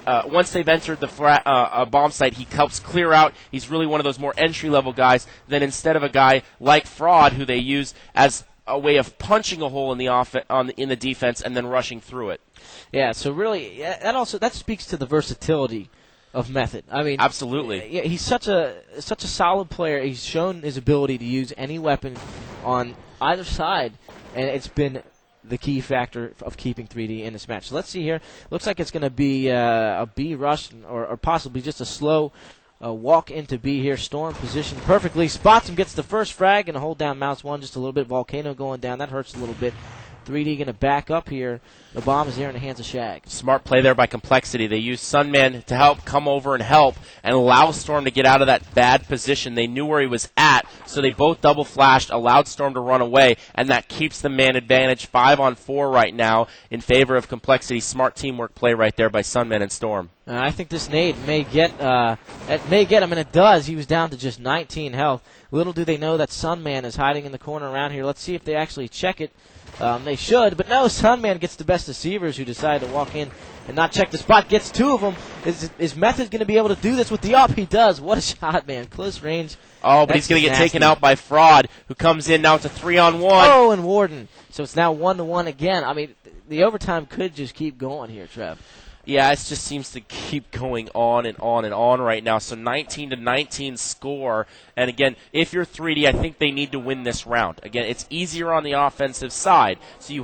once they've entered the bomb site, he helps clear out. He's really one of those more entry-level guys than instead of a guy like Fraud, who they use as a way of punching a hole in the defense and then rushing through it. Yeah, so really, that speaks to the versatility of Method. I mean, absolutely. Yeah, he's such a solid player. He's shown his ability to use any weapon on either side, and it's been the key factor of keeping 3D in this match. So let's see here. Looks like it's going to be a B rush or possibly just a slow walk into B here. Storm positioned perfectly. Spots him, gets the first frag, and a hold down mounts one just a little bit. Volcano going down. That hurts a little bit. 3D going to back up here. The bomb is there in the hands of Shag. Smart play there by Complexity. They used Sunman to help come over and help and allow Storm to get out of that bad position. They knew where he was at, so they both double flashed, allowed Storm to run away, and that keeps the man advantage 5-on-4 right now in favor of Complexity. Smart teamwork play right there by Sunman and Storm. I think this nade may get him, and it does. He was down to just 19 health. Little do they know that Sunman is hiding in the corner around here. Let's see if they actually check it. They should, but no, Sunman gets the best deceivers who decide to walk in and not check the spot. Gets two of them. Is Method going to be able to do this with the up? He does. What a shot, man. Close range. Oh, but he's going to get taken out by Fraud, who comes in now to 3-on-1. Oh, and Warden. So it's now 1-1 again. I mean, the overtime could just keep going here, Trev. Yeah, it just seems to keep going on and on and on right now. So 19-19 score. And again, if you're 3D, I think they need to win this round. Again, it's easier on the offensive side. So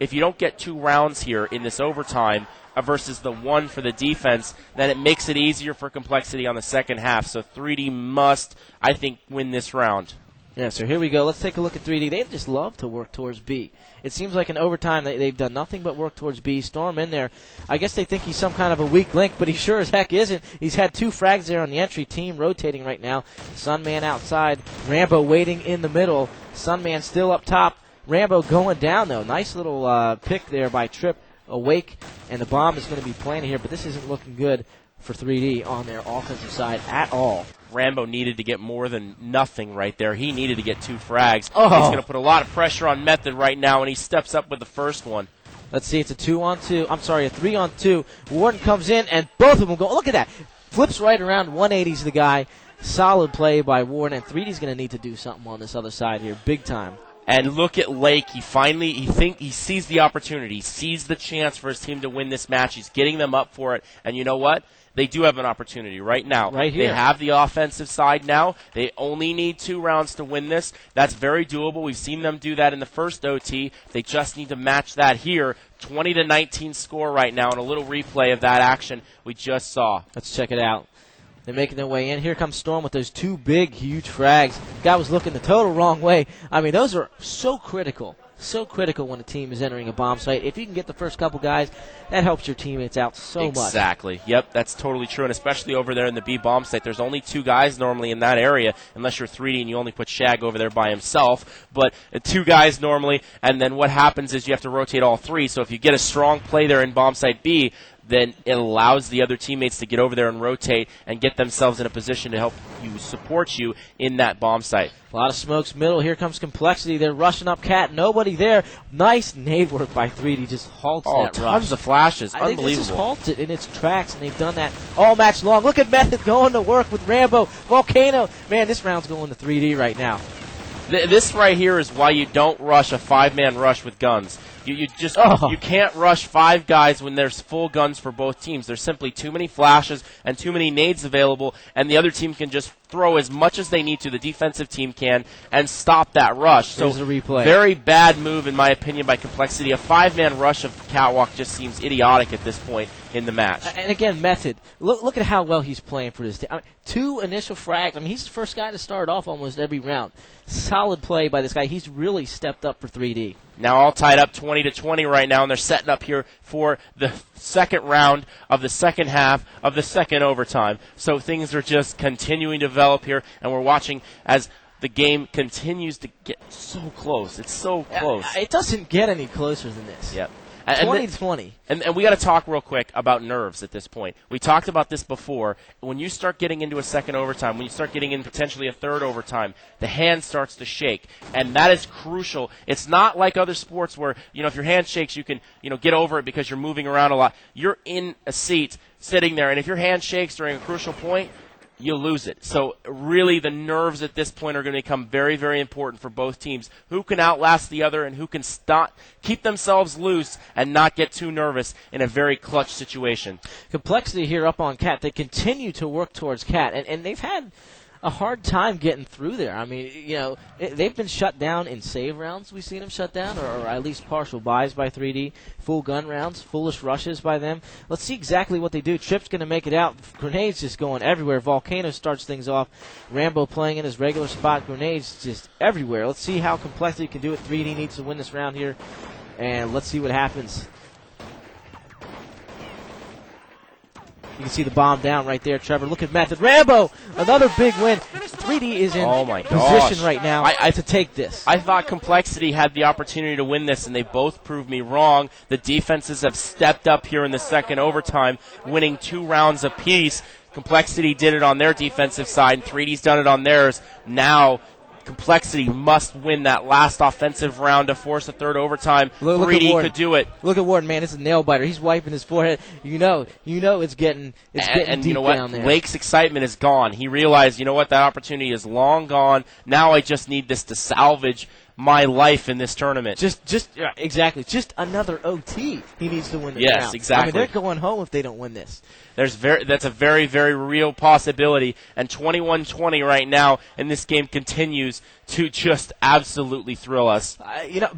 if you don't get 2 rounds here in this overtime versus the 1 for the defense, then it makes it easier for Complexity on the second half. So 3D must, I think, win this round. Yeah, so here we go. Let's take a look at 3D. They just love to work towards B. It seems like in overtime they've done nothing but work towards B. Storm in there. I guess they think he's some kind of a weak link, but he sure as heck isn't. He's had 2 frags there on the entry. Team rotating right now. Sunman outside. Rambo waiting in the middle. Sunman still up top. Rambo going down, though. Nice little pick there by Trip. Awake, and the bomb is going to be planted here, but this isn't looking good for 3D on their offensive side at all. Rambo needed to get more than nothing right there. He needed to get 2 frags. Oh. He's going to put a lot of pressure on Method right now, and he steps up with the first one. Let's see, it's a 2-on-2. I'm sorry, a 3-on-2. Warden comes in, and both of them go. Look at that. Flips right around, 180's the guy. Solid play by Warden, and 3D's going to need to do something on this other side here, big time. And look at Lake. He sees the opportunity. He sees the chance for his team to win this match. He's getting them up for it. And you know what? They do have an opportunity right now. Right here. They have the offensive side now. They only need 2 rounds to win this. That's very doable. We've seen them do that in the first OT. They just need to match that here. 20-19 score right now, and a little replay of that action we just saw. Let's check it out. They're making their way in. Here comes Storm with those 2 big, huge frags. Guy was looking the total wrong way. I mean, those are so critical. So critical when a team is entering a bomb site. If you can get the first couple guys, that helps your teammates out so much. Exactly. Yep, that's totally true. And especially over there in the B bomb site, there's only 2 guys normally in that area, unless you're 3D and you only put Shag over there by himself. But 2 guys normally, and then what happens is you have to rotate all 3. So if you get a strong play there in bomb site B, then it allows the other teammates to get over there and rotate and get themselves in a position to help support you in that bomb site. A lot of smokes middle. Here comes Complexity. They're rushing up Cat. Nobody there. Nice nade work by 3D. Just halts that rush. Tons of flashes. Unbelievable. They just halted in its tracks, and they've done that all match long. Look at Method going to work with Rambo. Volcano. Man, this round's going to 3D right now. This right here is why you don't rush a 5-man rush with guns. You can't rush 5 guys when there's full guns for both teams. There's simply too many flashes and too many nades available, and the other team can just throw as much as they need to, the defensive team can, and stop that rush. There's a replay. Very bad move, in my opinion, by Complexity. A 5-man rush of Catwalk just seems idiotic at this point in the match. And again, Method, look at how well he's playing for this team. 2 initial frags. He's the first guy to start off almost every round. Solid play by this guy. He's really stepped up for 3D. Now all tied up 20-20 right now, and they're setting up here for the second round of the second half of the second overtime. So things are just continuing to develop here, and we're watching as the game continues to get so close. It's so close. It doesn't get any closer than this. Yep. 20-20. And we got to talk real quick about nerves at this point. We talked about this before. When you start getting into a second overtime, when you start getting in potentially a third overtime, the hand starts to shake, and that is crucial. It's not like other sports where, if your hand shakes, you can, get over it because you're moving around a lot. You're in a seat sitting there, and if your hand shakes during a crucial point, you lose it. So really the nerves at this point are going to become very, very important for both teams. Who can outlast the other and who can keep themselves loose and not get too nervous in a very clutch situation. Complexity here up on Cat. They continue to work towards Cat, and they've had a hard time getting through there. They've been shut down in save rounds. We've seen them shut down, or at least partial buys by 3D. Full gun rounds, foolish rushes by them. Let's see exactly what they do. Trip's going to make it out. Grenades just going everywhere. Volcano starts things off. Rambo playing in his regular spot. Grenades just everywhere. Let's see how Complexity can do it. 3D needs to win this round here, and let's see what happens. You can see the bomb down right there, Trevor. Look at Method. Rambo! Another big win. 3D is in position right now to take this. I thought Complexity had the opportunity to win this, and they both proved me wrong. The defenses have stepped up here in the second overtime, winning 2 rounds apiece. Complexity did it on their defensive side, and 3D's done it on theirs. Now Complexity must win that last offensive round to force a third overtime. 3D could do it. Look at Warden, man. It's a nail biter. He's wiping his forehead. You know it's getting and deep you know what? down there. Lake's excitement is gone. He realized, that opportunity is long gone. Now I just need this to salvage my life in this tournament. Exactly. Just another OT. He needs to win this round. Yes, exactly. They're going home if they don't win this. That's a very, very real possibility. And 21-20 right now, and this game continues to just absolutely thrill us.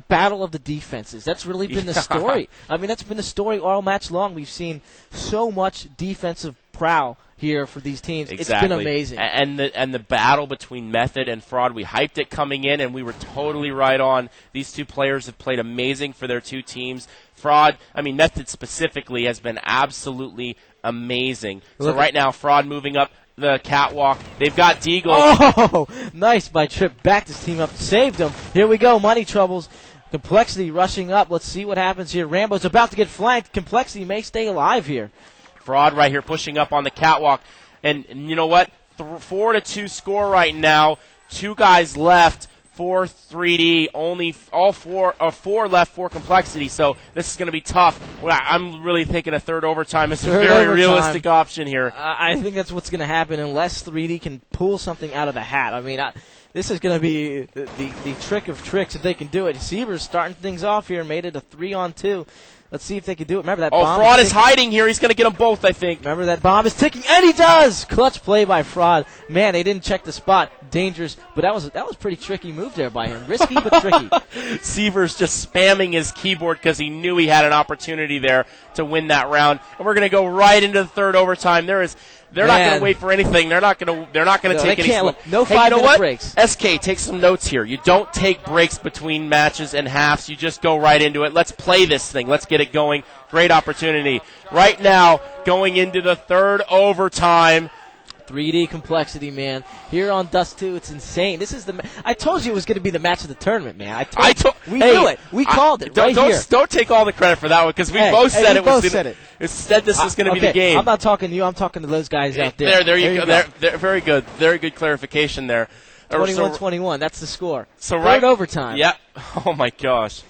Battle of the defenses. That's really been the story. That's been the story all match long. We've seen so much defensive prowl here for these teams. Exactly. It's been amazing. And the battle between Method and Fraud, we hyped it coming in, and we were totally right on. These 2 players have played amazing for their 2 teams. Method specifically has been absolutely amazing. So right now, Fraud moving up the catwalk. They've got Deagle. Oh, nice by Trip. Backed his team up. Saved him. Here we go. Money troubles. Complexity rushing up. Let's see what happens here. Rambo's about to get flanked. Complexity may stay alive here. Fraud right here pushing up on the catwalk. And you know what? 4-2 score right now. 2 guys left for 3D. Only four left for Complexity. So this is going to be tough. I'm really thinking a third overtime is a very realistic option here. I think that's what's going to happen unless 3D can pull something out of the hat. This is going to be the trick of tricks if they can do it. Seaver's starting things off here. Made it a 3-on-2. Let's see if they can do it. Remember that bomb. Fraud is hiding here. He's going to get them both, I think. Remember that bomb is ticking, and he does! Clutch play by Fraud. Man, they didn't check the spot. Dangerous, but that was a pretty tricky move there by him. Risky, but tricky. Seaver's just spamming his keyboard because he knew he had an opportunity there to win that round. And we're going to go right into the third overtime. They're not going to wait for anything. They're not going to take any. No 5-minute breaks. SK, take some notes here. You don't take breaks between matches and halves. You just go right into it. Let's play this thing. Let's get it going. Great opportunity. Right now, going into the third overtime. 3D Complexity, man. Here on Dust 2, it's insane. This is I told you it was going to be the match of the tournament, man. We knew it. We called it here. Don't take all the credit for that one because we both said it was. It said this was going to be the game. I'm not talking to you. I'm talking to those guys out there. There you go. They're very good. Very good clarification there. 21-21. That's the score. So third overtime. Yep. Oh my gosh.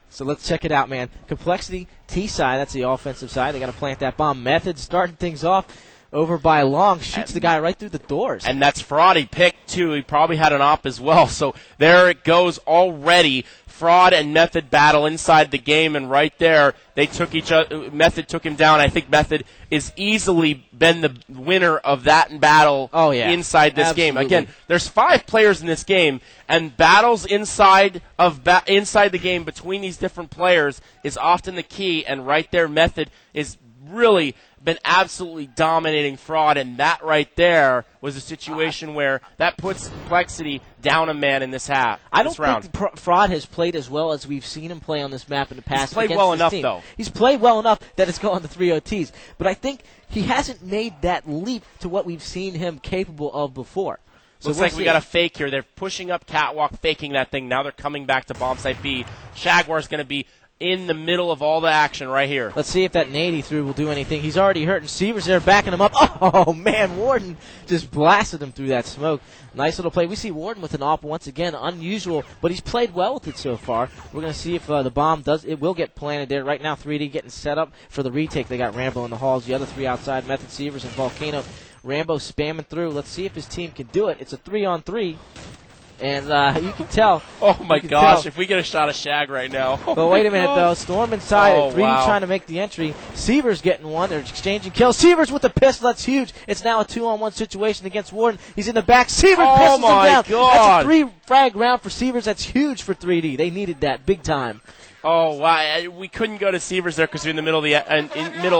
So let's check it out, man. Complexity T side. That's the offensive side. They got to plant that bomb. Method starting things off. Over by Long, shoots the guy right through the doors. And that's Fraud. He picked 2. He probably had an op as well. So there it goes already. Fraud and Method battle inside the game, and right there they took each other. Method took him down. I think Method is easily been the winner of that battle inside this game. Again, there's 5 players in this game, and battles inside the game between these different players is often the key, and right there Method is really been absolutely dominating Fraud, and that right there was a situation where that puts Complexity down a man in this half. I don't think Fraud has played as well as we've seen him play on this map in the past. He's played well enough, team. though. He's played well enough that it's gone to 3 OTs, but I think he hasn't made that leap to what we've seen him capable of before. So looks like we got a fake here. They're pushing up Catwalk, faking that thing. Now they're coming back to bomb site B. Jaguar's going to be in the middle of all the action right here. Let's see if that nade he threw will do anything. He's already hurt, and Severs there backing him up. Oh, man, Warden just blasted him through that smoke. Nice little play. We see Warden with an op once again, unusual, but he's played well with it so far. We're going to see if the bomb will get planted there. Right now, 3D getting set up for the retake. They got Rambo in the halls, the other 3 outside, Method, Severs, and Volcano. Rambo spamming through. Let's see if his team can do it. It's a 3-on-3. And you can tell. Oh, my gosh. If we get a shot of Shag right now. But wait a minute, though. Storm inside. 3D trying to make the entry. Severs getting one. They're exchanging kills. Severs with the pistol. That's huge. It's now a 2-on-1 situation against Warden. He's in the back. Severs pistols him down. God. That's a 3-frag round for Severs. That's huge for 3D. They needed that big time. Oh, wow. We couldn't go to Severs there because we're in the middle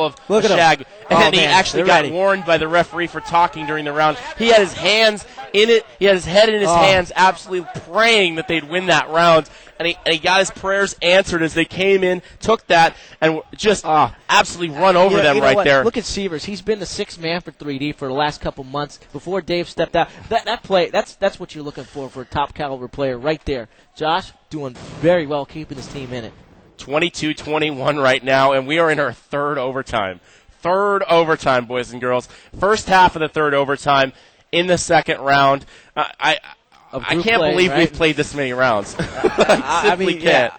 of Look at Shag. Him. And he actually got warned by the referee for talking during the round. He had his hands in it. He had his head in his hands, absolutely praying that they'd win that round. And he got his prayers answered as they came in, took that, and just absolutely run over them right there. Look at Severs. He's been the 6th man for 3D for the last couple months before Dave stepped out. That play, that's what you're looking for a top caliber player right there. Josh doing very well keeping his team in it. 22-21 right now, and we are in our 3rd overtime. 3rd overtime, boys and girls. First half of the 3rd overtime in the 2nd round. I can't believe we've played this many rounds. I mean, can't.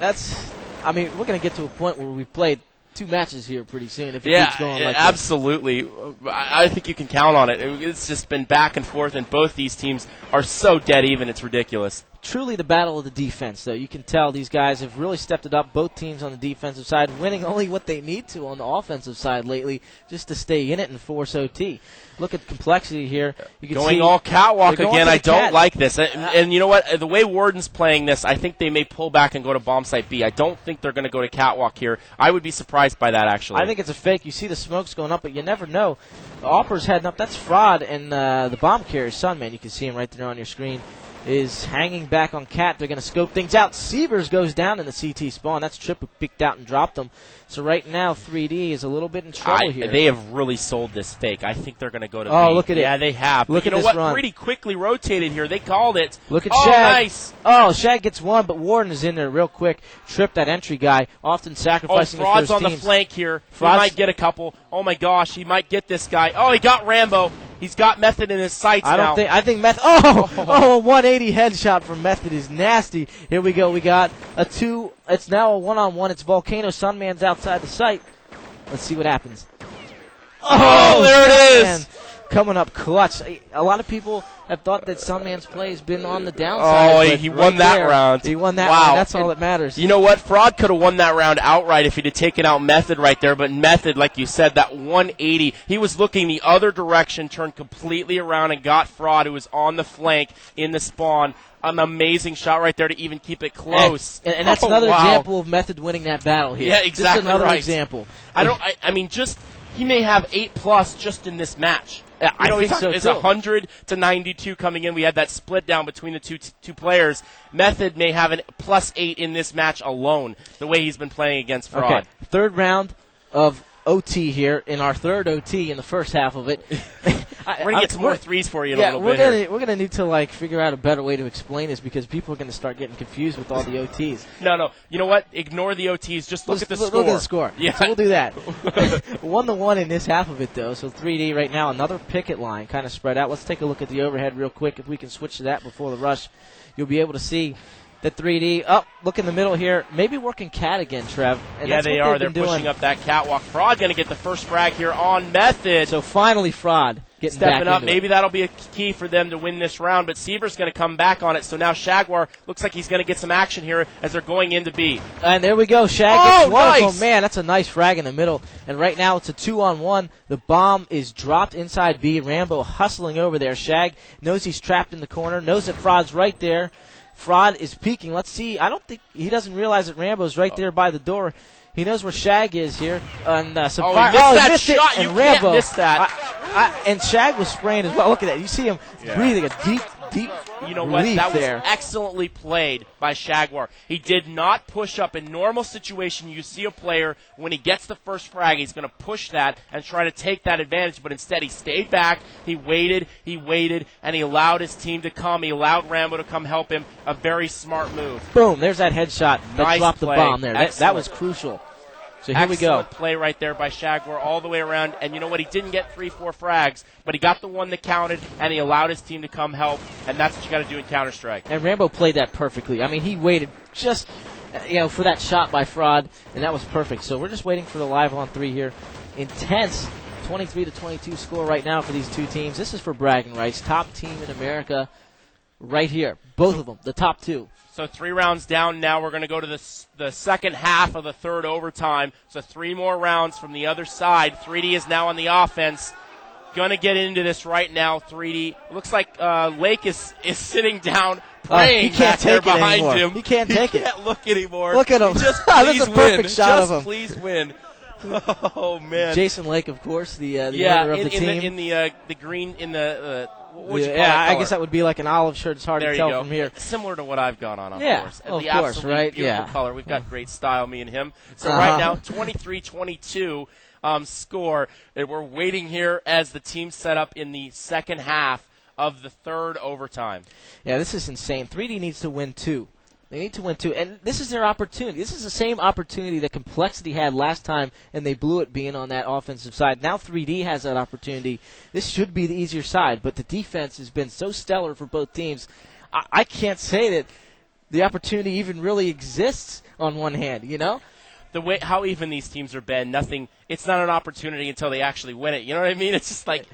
Yeah, we're going to get to a point where we've played 2 matches here pretty soon if it keeps going like this. Absolutely. I think you can count on it. It's just been back and forth, and both these teams are so dead even, it's ridiculous. Truly the battle of the defense, though. You can tell these guys have really stepped it up, both teams on the defensive side, winning only what they need to on the offensive side lately just to stay in it and force OT. Look at the complexity here. You can going see all Catwalk again. I don't like this. And you know what? The way Warden's playing this, I think they may pull back and go to bomb site B. I don't think they're going to go to Catwalk here. I would be surprised by that, actually. I think it's a fake. You see the smokes going up, but you never know. The Opper's heading up. That's Fraud, and the bomb carrier, Sunman, you can see him right there on your screen, is hanging back on Cat. They're going to scope things out. Severs goes down in the CT spawn. That's Trip who picked out and dropped them. So right now, 3D is a little bit in trouble here. They have really sold this fake. I think they're going to go to B. Oh, look at it. Yeah, they have. Look at this what? Run. Pretty quickly rotated here. They called it. Look at Shag. Nice. Oh, Shag gets one, but Warden is in there real quick. Trip that entry guy, often sacrificing his Fraud's first on teams. the flank here. He might get a couple. Oh, my gosh. He might get this guy. Oh, he got Rambo. He's got Method in his sights now. I think Method. A 180 headshot from Method is nasty. Here we go. We got a 2. It's now a 1-on-1. It's Volcano. Sunman's outside the site. Let's see what happens. Oh, there it is. Coming up clutch. A lot of people have thought that Sunman's play has been on the downside. Oh, he won that round. He won that round. That's all that matters. You know what? Fraud could have won that round outright if he'd have taken out Method right there. But Method, like you said, that 180, he was looking the other direction, turned completely around and got Fraud, who was on the flank in the spawn. An amazing shot right there to even keep it close. And that's another example of Method winning that battle here. Yeah, exactly. Just another example. I mean, he may have 8+ just in this match. I think so, it's too. 100 to 92 coming in. We had that split down between the two players. Method may have a +8 in this match alone, the way he's been playing against Fraud. Okay, 3rd round of OT here in our 3rd OT in the first half of it. We're going to get some more threes for you in a little bit. We're going to need to figure out a better way to explain this because people are going to start getting confused with all the OTs. No. You know what? Ignore the OTs. Just look at the score. Look at the score. Yeah. So we'll do that. 1-1 in this half of it, though. So 3D right now, another picket line kind of spread out. Let's take a look at the overhead real quick. If we can switch to that before the rush, you'll be able to see that 3D. Up, look in the middle here. Maybe working cat again, Trev. And yeah, that's they what are. they've They're been pushing doing. up that catwalk. Fraud going to get the first frag here on Method. So finally, Fraud getting Stepping back up. into Maybe it. that'll be a key for them to win this round, but Seaver's going to come back on it. So now Shagwar looks like he's going to get some action here as they're going into B. And there we go. Shag Oh, gets one nice. of them. Man, that's a nice frag in the middle. And right now it's a 2-on-1. The bomb is dropped inside B. Rambo hustling over there. Shag knows he's trapped in the corner, knows that Fraud's right there. Fraud is peeking. Let's see. I don't think he doesn't realize that Rambo's right there by the door. He knows where Shag is here. And He missed that shot. And You Rambo, can't miss that. and Shag was spraying as well. Look at that. You see him breathing a deep You know what? relief That was there. excellently played by Shagwar. He did not push up. In normal situation, you see a player, when he gets the first frag, he's going to push that and try to take that advantage, but instead he stayed back, he waited, and he allowed his team to come. He allowed Rambo to come help him. A very smart move. Boom, there's that headshot that Nice dropped play. the bomb there. That Excellent. was crucial. So here we go. Excellent play right there by Shagwar all the way around. And you know what? He didn't get 3-4 frags, but he got the one that counted, and he allowed his team to come help. And that's what you got to do in Counter-Strike. And Rambo played that perfectly. I mean, he waited just, for that shot by Fraud, and that was perfect. So we're just waiting for the live on 3 here. Intense 23-22 score right now for these two teams. This is for bragging rights. Top team in America right here. Both of them, the top two. So 3 rounds down now. We're going to go to the second half of the third overtime. So 3 more rounds from the other side. 3D is now on the offense. Going to get into this right now, 3D. Looks like Lake is sitting down praying he can't back there take it behind anymore. him. He can't take it. He can't look anymore. Look at him. Just That's please a perfect win. shot Just of him. please win. Oh, man. Jason Lake, of course, the owner of the team. In the green, in the what would you call yeah, it, I guess that would be like an olive shirt. It's hard there to you tell go. from here. Similar to what I've got on, of Yeah, course. of the course, absolutely right? beautiful Yeah. color. We've got great style, me and him. So right now, 23-22 score. And we're waiting here as the team set up in the second half of the third overtime. Yeah, this is insane. 3D needs to win 2. They need to win 2, and this is their opportunity. This is the same opportunity that Complexity had last time, and they blew it being on that offensive side. Now 3D has that opportunity. This should be the easier side, but the defense has been so stellar for both teams. I can't say that the opportunity even really exists on one hand, The way how even these teams are been, nothing. It's not an opportunity until they actually win it. You know what I mean? It's just like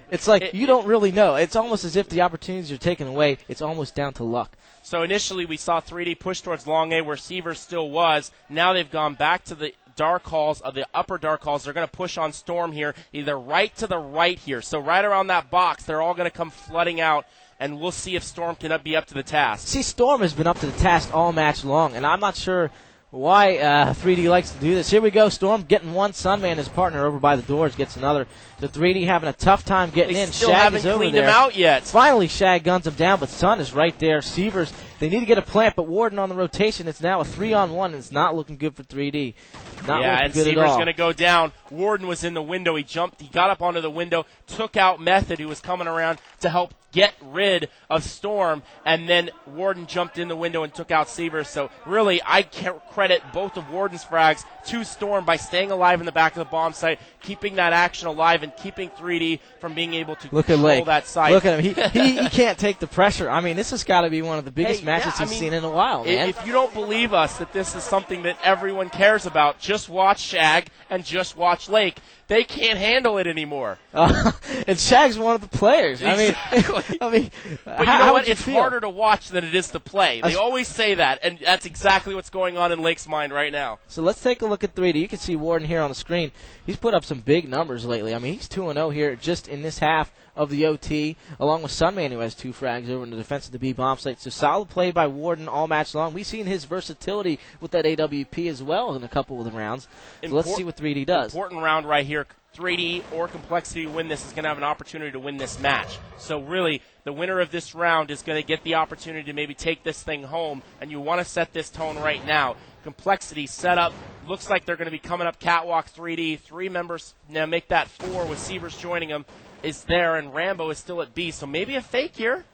you don't really know. It's almost as if the opportunities are taken away. It's almost down to luck. So initially we saw 3D push towards long A where Seaver still was. Now they've gone back to the dark halls of the upper dark halls. They're going to push on Storm here, either right to the right here. So right around that box, they're all going to come flooding out, and we'll see if Storm can be up to the task. See, Storm has been up to the task all match long, and I'm not sure why 3D likes to do this. Here we go. Storm getting one. Sunman, his partner, over by the doors, gets another. So 3D having a tough time getting They in. still Shag haven't is over cleaned there. him out yet. Finally, Shag guns him down, but Sun is right there. Seavers, they need to get a plant, but Warden on the rotation. It's now a 3-on-1, and it's not looking good for 3D. Not yeah, looking and good Seaver's at all. going to go down. Warden was in the window. He got up onto the window, took out Method, who was coming around to help get rid of Storm, and then Warden jumped in the window and took out Seaver. So really, I can't credit both of Warden's frags to Storm by staying alive in the back of the bomb site, keeping that action alive, and keeping 3D from being able to control that site. Look at him. He can't take the pressure. I mean, this has got to be one of the biggest matches he's seen in a while, man. If you don't believe us that this is something that everyone cares about, just watch Shag and just watch Lake. They can't handle it anymore. And Shag's one of the players. Exactly. I mean, but you know what? It's harder to watch than it is to play. They always say that, and that's exactly what's going on in Lake's mind right now. So let's take a look at 3D. You can see Warden here on the screen. He's put up some big numbers lately. I mean, he's 2-0 here just in this half of the OT, along with Sunman, who has 2 frags over in the defense of the B bomb site. So solid play by Warden all match long. We've seen his versatility with that AWP as well in a couple of the rounds. So let's see what 3D does. Important round right here. 3D or Complexity to win this is going to have an opportunity to win this match. So really, the winner of this round is going to get the opportunity to maybe take this thing home, and you want to set this tone right now. Complexity set up. Looks like they're going to be coming up catwalk 3D. 3 members, now make that 4 with Seavers joining them, is there, and Rambo is still at B. So maybe a fake here.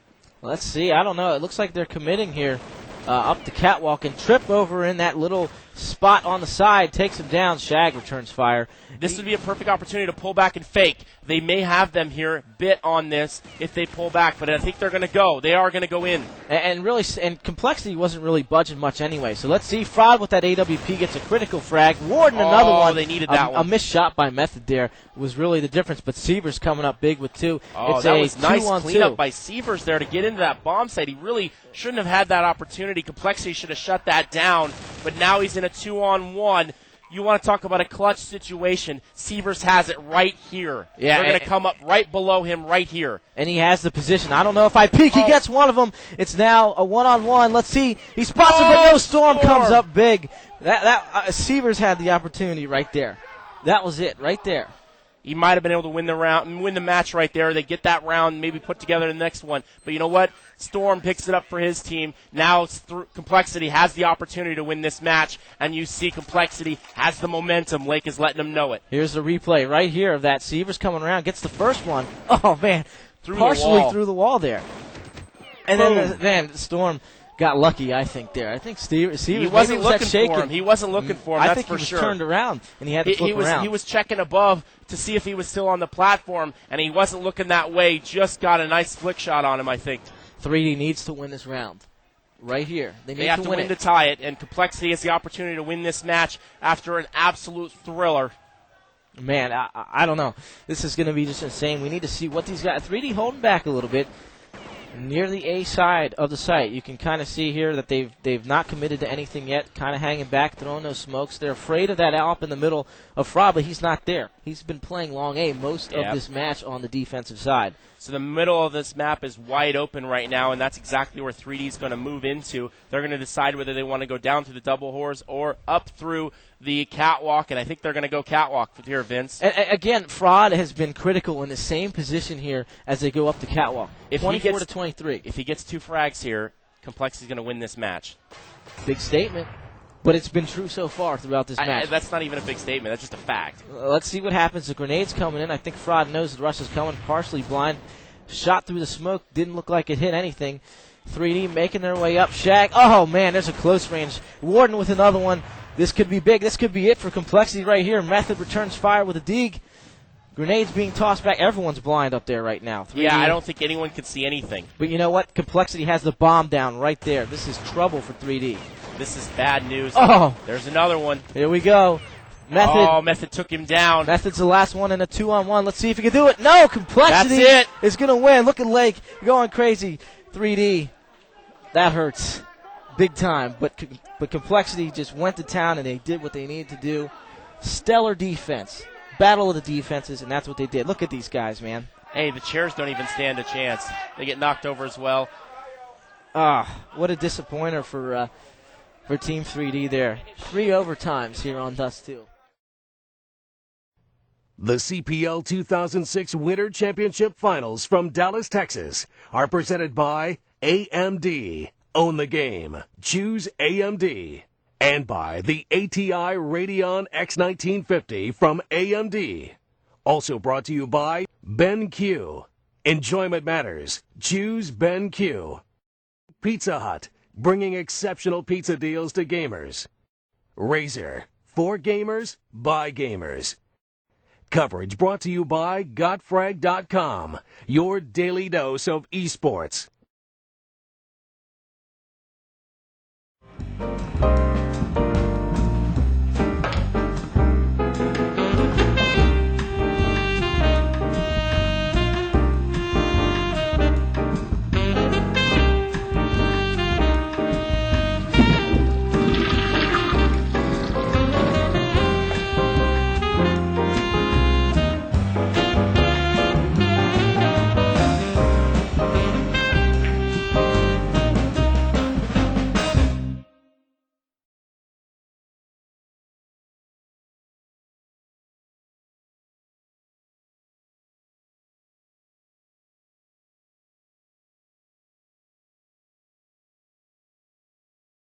Let's see. I don't know. It looks like they're committing here up the catwalk and trip over in that little spot on the side, takes him down. Shag returns fire. This would be a perfect opportunity to pull back and fake. They may have them here bit on this if they pull back, but I think they're going to go. They are going to go in. And really, and Complexity wasn't really budging much anyway. So let's see. Fraud with that AWP gets a critical frag. Warden another one. They needed that one. A missed shot by Method there was really the difference. But Sievers coming up big with 2. Oh, it's that a was nice 2-on-2 cleanup by Sievers there to get into that bomb site. He really shouldn't have had that opportunity. Complexity should have shut that down. But now he's in a 2-on-1. You want to talk about a clutch situation. Sievers has it right here. Yeah, they're going to come up right below him right here. And he has the position. I don't know if I peek. He gets one of them. It's now a 1-on-1. Let's see. He spots him, but no. Storm comes up big. Sievers had the opportunity right there. That was it right there. He might have been able to win the match right there. They get that round, maybe put together the next one. But you know what? Storm picks it up for his team. Now Complexity has the opportunity to win this match, and you see Complexity has the momentum. Lake is letting them know it. Here's the replay right here of that. Sievers coming around, gets the first one. Oh, man. Partially through the wall there. And then Storm got lucky, I think, there. I think Sievers he wasn't looking for him. He wasn't looking for him, that's I think for he was sure. Turned around, and he had to flip around. He was checking above to see if he was still on the platform, and he wasn't looking that way. Just got a nice flick shot on him, I think. 3D needs to win this round. Right here. They have to win to tie it, and Complexity has the opportunity to win this match after an absolute thriller. Man, I don't know. This is going to be just insane. We need to see what these guys... 3D holding back a little bit. Near the A side of the site, you can kind of see here that they've not committed to anything yet, kind of hanging back, throwing those smokes. They're afraid of that AWP in the middle of Fraud, but he's not there. He's been playing long A most of this match on the defensive side. So the middle of this map is wide open right now, and that's exactly where 3D is going to move into. They're going to decide whether they want to go down through the double whores or up through the catwalk, and I think they're going to go catwalk here, Vince. Again, Fraud has been critical in the same position here as they go up the catwalk. 24 to 23. If he gets 2 frags here, Complexity is going to win this match. Big statement. But it's been true so far throughout this match. That's not even a big statement. That's just a fact. Let's see what happens. The grenade's coming in. I think Fraud knows the rush is coming. Partially blind. Shot through the smoke. Didn't look like it hit anything. 3D making their way up. Shag. Oh, man, there's a close range. Warden with another one. This could be big. This could be it for Complexity right here. Method returns fire with a dig. Grenades being tossed back. Everyone's blind up there right now. 3D. Yeah, I don't think anyone can see anything. But you know what? Complexity has the bomb down right there. This is trouble for 3D. This is bad news. Oh! There's another one. Here we go. Method took him down. Method's the last one in a 2-on-1. Let's see if he can do it. No, Complexity is going to win. Look at Lake going crazy. 3D. That hurts big time. But Complexity just went to town, and they did what they needed to do. Stellar defense. Battle of the defenses, and that's what they did. Look at these guys, man. Hey, the chairs don't even stand a chance. They get knocked over as well. What a disappointer for Team 3D there. 3 overtimes here on Dust 2. The CPL 2006 Winter Championship Finals from Dallas, Texas are presented by AMD. Own the game. Choose AMD. And by the ATI Radeon X1950 from AMD. Also brought to you by BenQ. Enjoyment matters. Choose BenQ. Pizza Hut, bringing exceptional pizza deals to gamers. Razer, for gamers, by gamers. Coverage brought to you by GotFrag.com, your daily dose of esports.